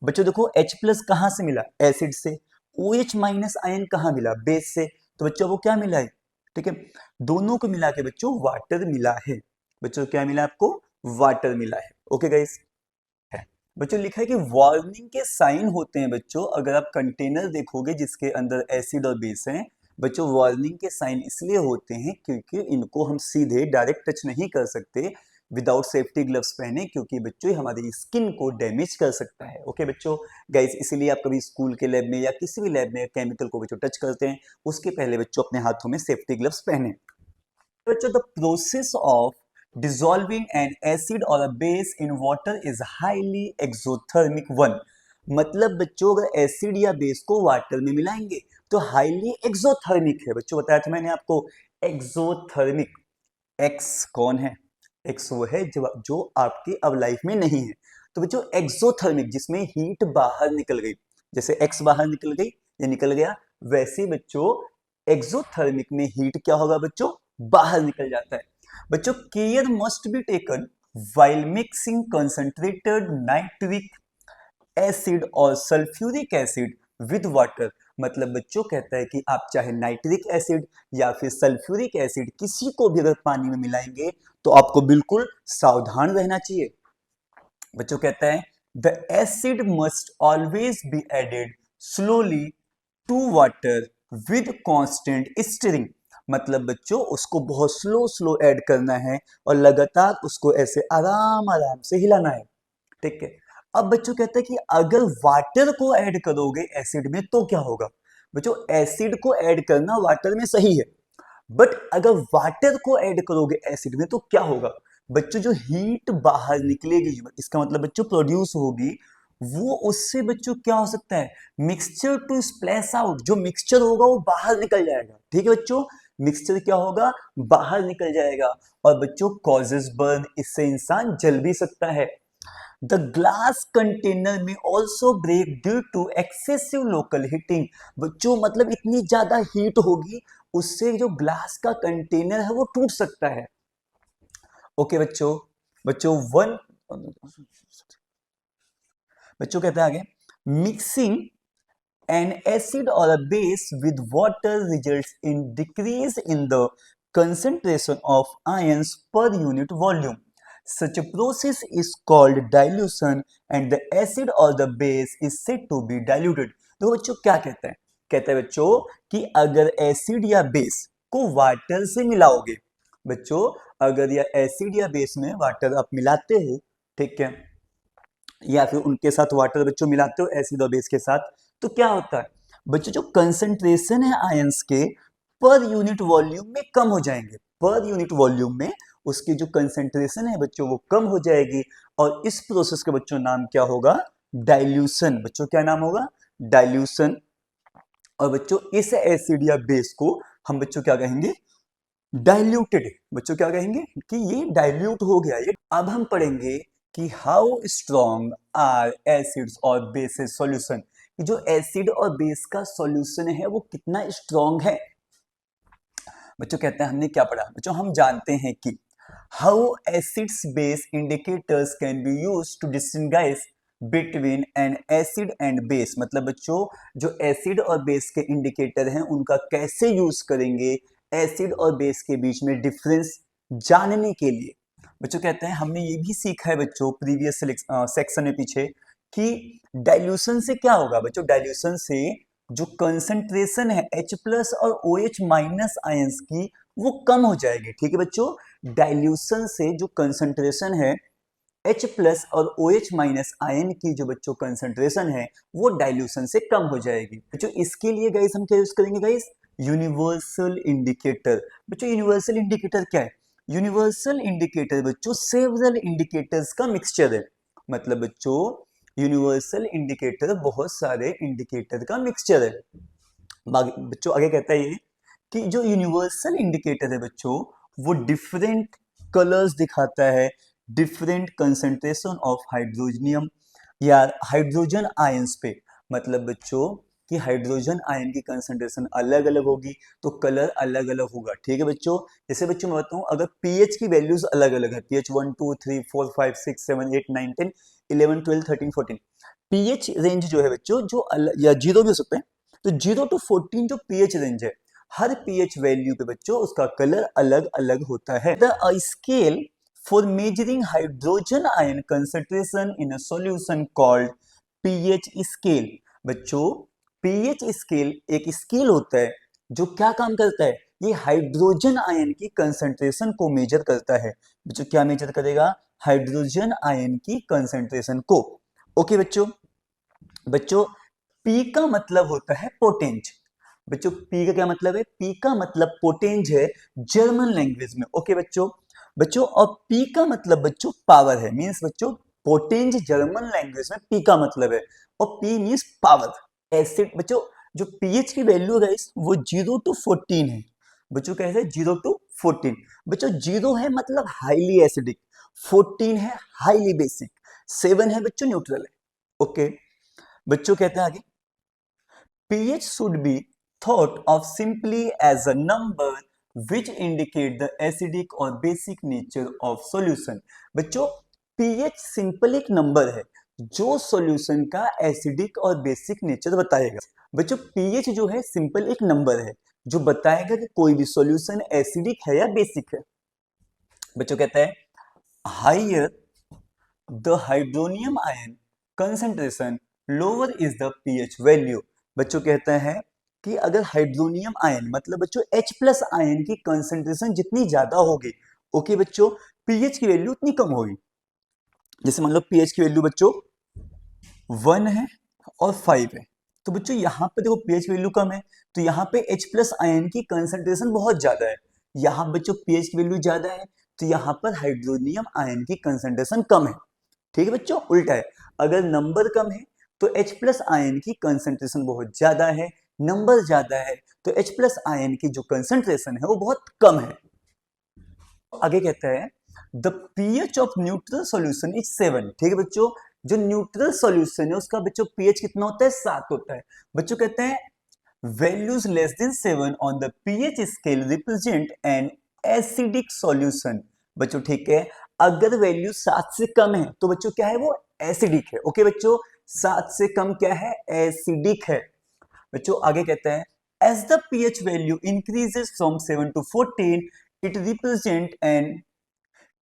बच्चों देखो H+ कहां से मिला, एसिड से, OH माइनस आयन कहां मिला, बेस से, तो बच्चों वो क्या मिला है, ठीक है, दोनों को मिला के बच्चों वाटर मिला है। बच्चों क्या मिला आपको, वाटर मिला है। ओके गाइस, बच्चों लिखा है कि वार्निंग के साइन होते हैं बच्चों, अगर आप कंटेनर देखोगे जिसके अंदर एसिड और बेस हैं, बच्चों वार्निंग के साइन इसलिए होते हैं क्योंकि इनको हम सीधे डायरेक्ट टच नहीं कर सकते विदाउट सेफ्टी ग्लव्स पहने, क्योंकि बच्चों ये हमारी स्किन को डैमेज कर सकता है। ओके बच्चों, गाइस इसीलिए आप कभी स्कूल के लैब में या किसी भी लैब में केमिकल को बच्चों टच करते हैं उसके पहले बच्चों अपने हाथों में सेफ्टी ग्लव्स पहने। बच्चों the process of dissolving an acid or a base in water is highly exothermic one, मतलब बच्चों अगर एसिड या बेस को वाटर में मिलाएंगे तो हाईली एक्सोथर्मिक है। बच्चों बताया था मैंने आपको, एक्सोथर्मिक, एक्स कौन है, एक्स वो है जो आपके अब लाइफ में नहीं है। तो बच्चों एक्सोथर्मिक जिसमें हीट बाहर निकल गई, जैसे एक्स बाहर निकल गई या निकल गया, वैसे बच्चों एक्सोथर्मिक में हीट क्या होगा बच्चों, बाहर निकल जाता है। बच्चों care must be taken while mixing concentrated nitric acid और सल्फ्यूरिक एसिड विद वाटर, मतलब बच्चों कहता है कि आप चाहे नाइट्रिक एसिड या फिर सल्फ्यूरिक एसिड किसी को भी अगर पानी में मिलाएंगे तो आपको बिल्कुल सावधान रहना चाहिए। बच्चों कहता है the acid must always be added slowly to water with constant stirring, मतलब बच्चों उसको बहुत स्लो ऐड करना है और लगातार उसको ऐसे आराम आराम से हिलाना है। ठीक है, अब बच्चों कहते हैं कि अगर वाटर को ऐड करोगे एसिड में तो क्या होगा। बच्चों एसिड को ऐड करना वाटर में सही है, बट अगर वाटर को ऐड करोगे एसिड में तो क्या होगा बच्चों, जो हीट बाहर निकलेगी, इसका मतलब बच्चों प्रोड्यूस होगी, वो उससे बच्चों क्या हो सकता है, मिक्सचर टू स्प्लैश आउट, जो मिक्सचर होगा वो बाहर निकल जाएगा। ठीक है बच्चों, मिक्सचर क्या होगा, बाहर निकल जाएगा और बच्चों कॉजेस बर्न, इससे इंसान जल भी सकता है। The glass container may also break due to excessive local heating, बच्चों मतलब इतनी ज्यादा हीट होगी उससे जो ग्लास का कंटेनर है वो टूट सकता है। ओके बच्चों, बच्चों कहता है आगे, mixing an acid or a base with water results in decrease in the concentration of ions per unit volume. Such a process is called dilution and the acid or the base is said to be diluted. तो बच्चों क्या कहता है, कहता है बच्चों कि अगर एसिड या बेस को वाटर से मिलाओगे, बच्चों अगर या एसिड या बेस में वाटर आप मिलाते हो, ठीक है, या फिर उनके साथ वाटर बच्चों मिलाते हो एसिड और बेस के साथ, तो क्या होता है बच्चों, जो कंसंट्रेशन है आयंस के पर यूनिट वॉल्यूम में कम हो जाएंगे, पर यूनिट वॉल्यूम में उसकी जो कंसंट्रेशन है बच्चों वो कम हो जाएगी और इस प्रोसेस का बच्चों नाम क्या होगा, डाइल्यूशन। बच्चों क्या नाम होगा, डाइल्यूशन। और बच्चों इस एसिड या बेस को हम बच्चों क्या कहेंगे, डाइल्यूटेड। बच्चों क्या कहेंगे कि ये डाइल्यूट हो गया। ये अब हम पढ़ेंगे कि हाउ स्ट्रॉन्ग आर एसिड्स और बेसिस सॉल्यूशन, कि जो एसिड और बेस का सॉल्यूशन है वो कितना स्ट्रॉन्ग है। बच्चों कहते हैं हमने क्या पढ़ा, बच्चों हम जानते हैं कि how acids base indicators can be use to distinguish between an acid and base, मतलब बच्चों जो एसिड और बेस के इंडिकेटर हैं उनका कैसे यूज करेंगे एसिड और बेस के बीच में डिफरेंस जानने के लिए। बच्चों कहते हैं हमने ये भी सीखा है बच्चों प्रीवियस सेक्शन में पीछे कि डाइल्यूशन से क्या होगा। बच्चों डाइल्यूशन से जो कंसंट्रेशन है H+ और OH- आयंस की वो कम हो जाएगी। ठीक है बच्चों, डाइल्यूशन से जो कंसंट्रेशन है H+ और OH- आयन की जो बच्चों कंसंट्रेशन है वो डाइल्यूशन से कम हो जाएगी। बच्चों इसके लिए गाइस हम क्या यूज करेंगे गाइस, यूनिवर्सल इंडिकेटर। बच्चों यूनिवर्सल इंडिकेटर क्या है, यूनिवर्सल इंडिकेटर बच्चों सेवरल इंडिकेटर्स का मिक्सचर है। मतलब बच्चों यूनिवर्सल इंडिकेटर बहुत सारे इंडिकेटर का मिक्सचर है। बच्चों आगे कहता है ये कि जो यूनिवर्सल इंडिकेटर है बच्चों वो डिफरेंट कलर्स दिखाता है, डिफरेंट कंसंट्रेशन ऑफ हाइड्रोजनियम या हाइड्रोजन आयंस पे। मतलब बच्चों कि हाइड्रोजन आयन की कंसंट्रेशन अलग अलग होगी तो कलर अलग अलग होगा। ठीक है बच्चों, जैसे बच्चों मैं बताऊं अगर पीएच की वैल्यूज अलग अलग है, पीएच 1 2 3 4 5 6 7 8 9 10 11 12 13 14, पीएच रेंज जो है बच्चों जो या जीरो भी हो सकते हैं, तो 0 to 14 जो पीएच रेंज है हर पीएच वैल्यू पे बच्चों उसका कलर अलग अलग होता है। The scale for measuring hydrogen ion concentration in a solution called pH scale. बच्चों पीएच स्केल एक स्केल होता है जो क्या काम करता है, ये हाइड्रोजन आयन की कंसंट्रेशन को मेजर करता है। बच्चों क्या मेजर करेगा, हाइड्रोजन आयन की कंसंट्रेशन को। ओके बच्चों, बच्चों पी का मतलब होता है पोटेंज। बच्चों पी का क्या मतलब है, पी का मतलब पोटेंज है जर्मन लैंग्वेज में। ओके बच्चों, बच्चों और पी का मतलब बच्चों पावर है, मींस बच्चों पोटेंज जर्मन लैंग्वेज में पी का मतलब है और पी मींस पावर। एसिड बच्चों जो पीएच की वैल्यू है वो 0 to 14 है। बच्चों कैसे है 0 to 14। बच्चों 0 है मतलब हाईली एसिडिक, 14 है हाईली बेसिक, 7 है बच्चों न्यूट्रल है। ओके बच्चों कहते हैं आगे pH should be thought of simply as a number which indicate the acidic or basic nature of solution। बच्चों pH सिंपल एक नंबर है जो सॉल्यूशन का एसिडिक और बेसिक नेचर बताएगा। बच्चों pH जो है सिंपल एक नंबर है जो बताएगा कि कोई भी सॉल्यूशन एसिडिक है या बेसिक है। बच्चों कहता है higher the hydronium ion concentration lower is the pH value. बच्चों कहते हैं कि अगर हाइड्रोनियम आयन मतलब बच्चों H+ आयन की कंसंट्रेशन जितनी ज्यादा होगी, ओके बच्चों पीएच की वैल्यू उतनी कम होगी। जैसे मान लो पीएच की वैल्यू बच्चों 1 है और 5 है, तो बच्चों यहाँ पे देखो पीएच की वैल्यू कम है तो यहाँ पे H+ आयन की कंसंट्रेशन बहुत ज्यादा है। यहाँ बच्चों पीएच की वैल्यू ज्यादा है तो यहाँ पर हाइड्रोनियम आयन की कंसंट्रेशन कम है। ठीक है बच्चों, उल्टा है, अगर नंबर कम है तो H+ आयन की कंसंट्रेशन बहुत ज्यादा है, नंबर ज्यादा है तो H+ आयन की जो कंसंट्रेशन है वो बहुत कम है। आगे कहता है the pH of neutral solution is 7। ठीक है बच्चों, जो न्यूट्रल सॉल्यूशन है उसका बच्चों पीएच कितना होता है 7 होता है। बच्चों कहते हैं values less than 7 on the pH scale represent an acidic solution. बच्चों ठीक है, अगर वैल्यू 7 से कम है तो बच्चों क्या है वो एसिडिक है। ओके बच्चों 7 से कम क्या है, एसिडिक है। बच्चों आगे कहते हैं as the pH value increases from 7 to 14 it represent an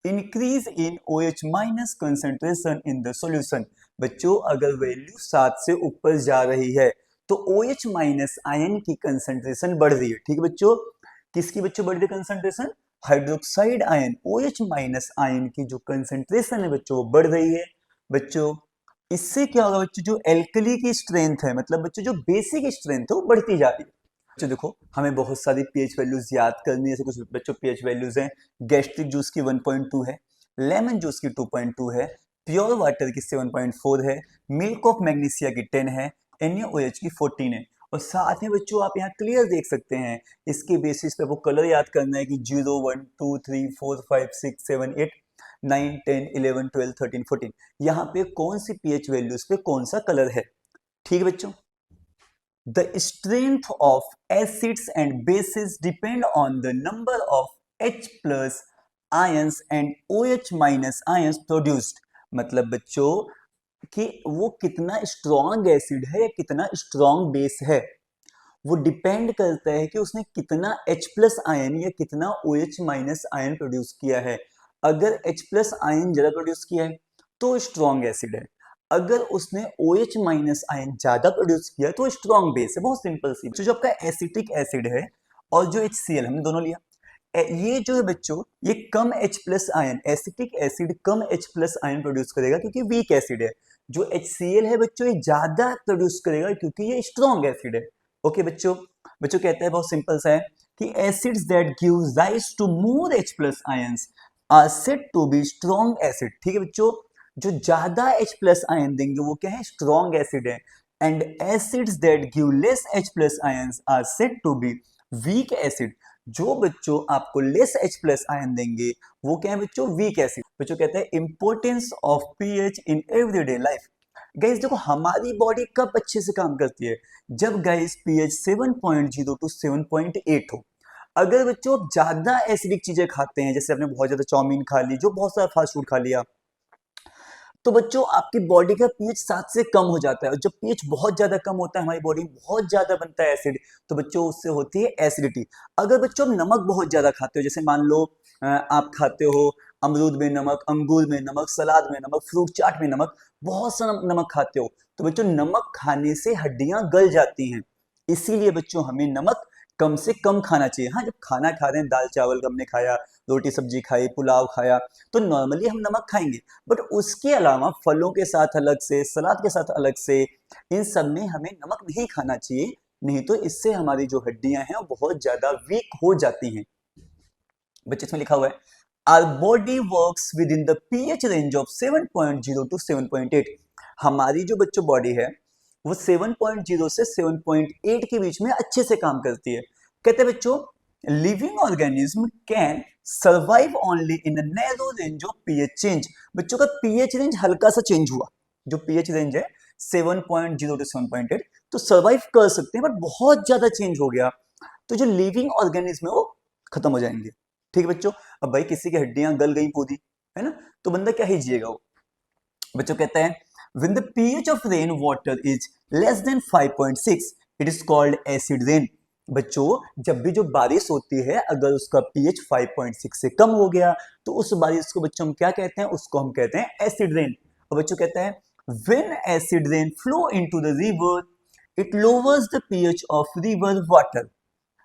increase in OH minus concentration in the solution। बच्चों अगर वैल्यू 7 से ऊपर जा रही है तो OH माइनस आयन की कंसंट्रेशन बढ़ रही है। ठीक है बच्चों, किसकी बच्चों बढ़ रही है concentration, hydroxide ion OH minus ion की जो कंसंट्रेशन है बच्चों वो बढ़ रही है। बच्चों इससे क्या होगा बच्चों, जो एल्कली की स्ट्रेंथ है मतलब बच्चों जो बेसिक स्ट्रेंथ है वो बढ़ती जा रही है। बच्चों देखो हमें बहुत सारी पीएच वैल्यूज याद करनी है, जैसे कुछ बच्चों पीएच वैल्यूज हैं, गैस्ट्रिक जूस की 1.2 है, लेमन जूस की 2.2 है, प्योर वाटर की 7.4 है, मिल्क ऑफ मैग्नीशिया की 10 है, NaOH की 14 है। और साथ में बच्चों आप यहाँ क्लियर देख सकते हैं इसके बेसिस पे वो कलर याद करना है कि 0 1 2 3 4 5 6 7 8 9, 10, 11, 12, 13, 14, यहाँ पे कौन सी pH वैल्यूज पे कौन सा कलर है। ठीक है बच्चों, the strength of acids and bases depend on the number of H plus ions and OH minus ions produced। मतलब बच्चों कि वो कितना स्ट्रॉन्ग एसिड है या कितना स्ट्रॉन्ग बेस है, वो डिपेंड करता है कि उसने कितना H प्लस आयन या कितना OH माइनस आयन प्रोड्यूस किया है। अगर H प्लस आयन ज्यादा प्रोड्यूस किया है तो स्ट्रॉन्ग एसिड है, अगर उसने OH माइनस आयन ज्यादा प्रोड्यूस किया तो स्ट्रॉन्ग बेस है। बहुत सिंपल सी। तो जो आपका एसिटिक एसिड है और जो HCl हमने दोनों लिया, ये जो है बच्चों ये कम H plus ion, acetic acid कम H प्लस आयन प्रोड्यूस करेगा क्योंकि वीक एसिड है। जो HCl है बच्चों ये ज्यादा प्रोड्यूस करेगा क्योंकि ये स्ट्रॉन्ग एसिड है। ओके बच्चों, बच्चों कहते हैं बहुत सिंपल सा है कि acids that give rise to more H plus ions are said to be strong acid. ठीक है बच्चों, जो ज्यादा H प्लस आयन देंगे वो क्या है, स्ट्रॉन्ग एसिड है। And acids that give less H plus ions are said to be weak acid. जो बच्चों आपको लेस H प्लस आयन देंगे वो क्या है बच्चों, वीक एसिड। बच्चों कहते हैं importance of pH in everyday life. Guys देखो हमारी बॉडी कब अच्छे से काम करती है, जब गाइस पीएच 7.0 टू 7.8 हो। अगर बच्चों आप ज्यादा एसिडिक चीजें खाते हैं, जैसे आपने बहुत ज्यादा चाउमीन खा ली, जो बहुत सारा फास्ट फूड खा लिया, तो बच्चों आपकी बॉडी का पीएच 7 से कम हो जाता है। और जब पीएच बहुत ज्यादा कम होता है, हमारी बॉडी में बहुत ज्यादा बनता है एसिड, तो बच्चों उससे होती है एसिडिटी। अगर बच्चों आप नमक बहुत ज्यादा खाते हो, जैसे मान लो आप खाते हो अमरूद में नमक, अंगूर में नमक, सलाद में नमक, फ्रूट चाट में नमक, बहुत सा नमक खाते हो, तो बच्चों नमक खाने से हड्डियां गल जाती हैं। इसीलिए बच्चों हमें नमक कम से कम खाना चाहिए। हाँ, जब खाना खा रहे हैं, दाल चावल हमने खाया, रोटी सब्जी खाई, पुलाव खाया, तो नॉर्मली हम नमक खाएंगे, बट उसके अलावा फलों के साथ अलग से, सलाद के साथ अलग से, इन सब में हमें नमक नहीं खाना चाहिए, नहीं तो इससे हमारी जो हड्डियां हैं वो बहुत ज्यादा वीक हो जाती हैं। बच्चे इसमें लिखा हुआ है our body works within the pH range of 7.0 to 7.8। हमारी जो बच्चों बॉडी है वो 7.0 से 7.8 के बीच में अच्छे से काम करती है। कहते हैं बच्चों living organism can survive only in a narrow range of pH change. बच्चों का पीएच रेंज हल्का सा चेंज हुआ, जो पीएच रेंज है 7.0 टू 7.8, तो सर्वाइव कर सकते हैं, बट बहुत ज्यादा चेंज हो गया तो जो लिविंग ऑर्गेनिज्म है वो खत्म हो जाएंगे। ठीक है बच्चों, अब भाई किसी की हड्डियां गल गई पूरी है ना, तो बंदा क्या ही जिएगा वो। बच्चों कहते हैं when the pH of rain water is less than 5.6 it is called acid rain। बच्चों जब भी जो बारिश होती है, अगर उसका pH 5.6 से कम हो गया तो उस बारिश को बच्चों हम क्या कहते हैं, उसको हम कहते हैं एसिड रेन। और बच्चों कहते हैं when acid rain flow into the river it lowers the pH of river water।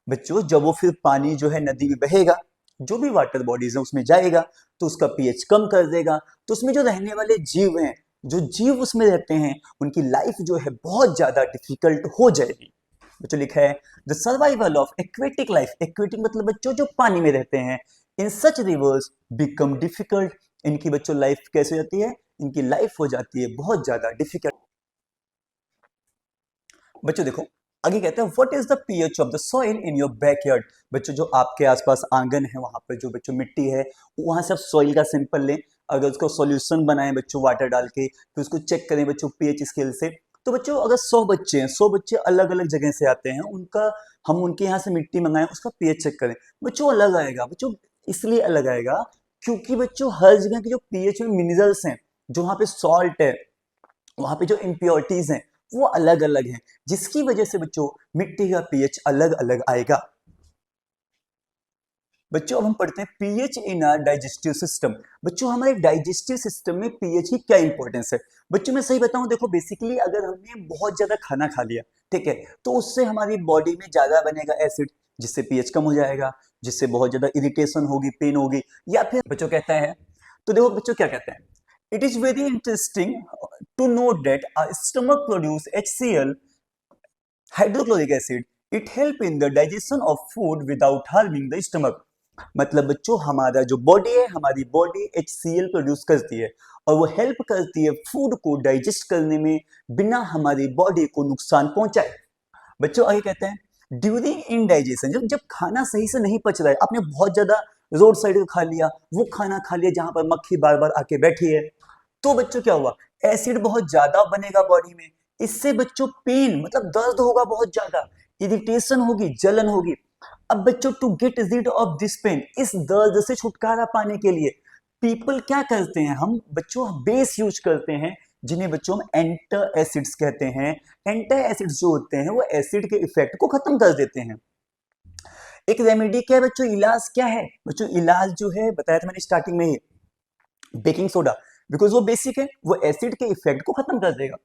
बच्चों जब वो फिर पानी जो है नदी में बहेगा, जो भी वाटर बॉडीज है उसमें जाएगा, तो उसका पीएच कम कर देगा, तो उसमें जो रहने वाले जीव हैं, जो जीव उसमें रहते हैं, उनकी लाइफ जो है बहुत ज्यादा डिफिकल्ट हो जाएगी। बच्चों लिखा है the survival of aquatic life. Aquatic मतलब बच्चों जो पानी में रहते हैं, इन सच रिवर्स बिकम डिफिकल्ट। इनकी बच्चों लाइफ कैसे हो जाती है, इनकी लाइफ हो जाती है बहुत ज्यादा डिफिकल्ट। बच्चों देखो आगे कहते हैं what is the pH of the soil in your backyard. बच्चों जो आपके आसपास आंगन है, वहां पर जो बच्चों मिट्टी है, वहां से आप सॉइल का सैंपल लें, अगर उसका सॉल्यूशन बनाएं बच्चों वाटर डाल के, फिर उसको चेक करें बच्चों पीएच स्केल से। तो बच्चों अगर 100 बच्चे हैं, 100 बच्चे अलग अलग जगह से आते हैं, उनका हम उनके यहाँ से मिट्टी मंगाएं, उसका पीएच चेक करें, बच्चों अलग आएगा। बच्चों इसलिए अलग आएगा क्योंकि बच्चों हर जगह के जो पीएच में मिनरल्स हैं, जो वहाँ पे सॉल्ट है, वहाँ पे जो इम्प्योरिटीज हैं वो अलग अलग हैं, जिसकी वजह से बच्चों मिट्टी का पीएच अलग अलग आएगा। बच्चों अब हम पढ़ते हैं pH in our digestive system. बच्चों हमारे डाइजेस्टिव सिस्टम में पीएच की क्या इंपॉर्टेंस है। बच्चों मैं सही बताऊं, देखो बेसिकली अगर हमने बहुत ज्यादा खाना खा लिया, ठीक है, तो उससे हमारी बॉडी में ज्यादा बनेगा एसिड, जिससे पीएच कम हो जाएगा, जिससे बहुत ज्यादा इरिटेशन होगी, पेन होगी। या फिर बच्चों कहता है, तो देखो बच्चों क्या कहते हैं, it is very interesting to know that our stomach produce HCl hydrochloric acid, it help in the digestion of food without harming the stomach. मतलब बच्चों हमारा जो बॉडी है, हमारी बॉडी HCl प्रोड्यूस करती है और वो हेल्प करती है फूड को डाइजेस्ट करने में बिना हमारी बॉडी को नुकसान पहुंचाए। बच्चों आगे कहते हैं ड्यूरिंग इनडाइजेशन, जब खाना सही से नहीं पच रहा है, आपने बहुत ज्यादा रोड साइड का खा लिया, वो खाना खा लिया जहां पर मक्खी बार बार आके बैठी है, तो बच्चों क्या हुआ, एसिड बहुत ज्यादा बनेगा बॉडी में, इससे बच्चों पेन मतलब दर्द होगा बहुत ज्यादा, इरिटेशन होगी, जलन होगी। अब बच्चों to get rid of this pain, इस दर्द से छुटकारा पाने के लिए पीपल क्या करते हैं, हम बच्चों बेस यूज करते हैं जिन्हें बच्चों हम एंटर एसिड्स कहते हैं। एंटर एसिड्स जो होते हैं वो एसिड के इफेक्ट को खत्म कर देते हैं। एक रेमेडी क्या है बच्चों, इलाज क्या है बच्चों, इलाज जो है बताया था मैंने स्टार्टिंग में ही, बेकिंग सोडा, बिकॉज वो बेसिक है, वो एसिड के इफेक्ट को खत्म कर देगा।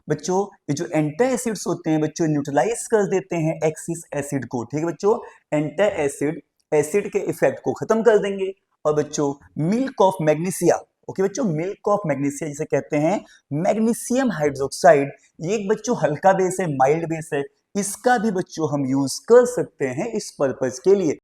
बच्चों ये जो एंटर एसिड्स होते हैं बच्चों न्यूट्रलाइज कर देते हैं एक्सिस एसिड को, ठीक है बच्चों, एंटर एसिड एसिड के इफेक्ट को खत्म कर देंगे। और बच्चों मिल्क ऑफ मैग्नीशिया, ओके बच्चों, मिल्क ऑफ मैग्नीशिया जिसे कहते हैं मैग्नीशियम हाइड्रोक्साइड, ये एक बच्चों हल्का बेस है, माइल्ड बेस है, इसका भी बच्चों हम यूज कर सकते हैं इस पर्पज के लिए।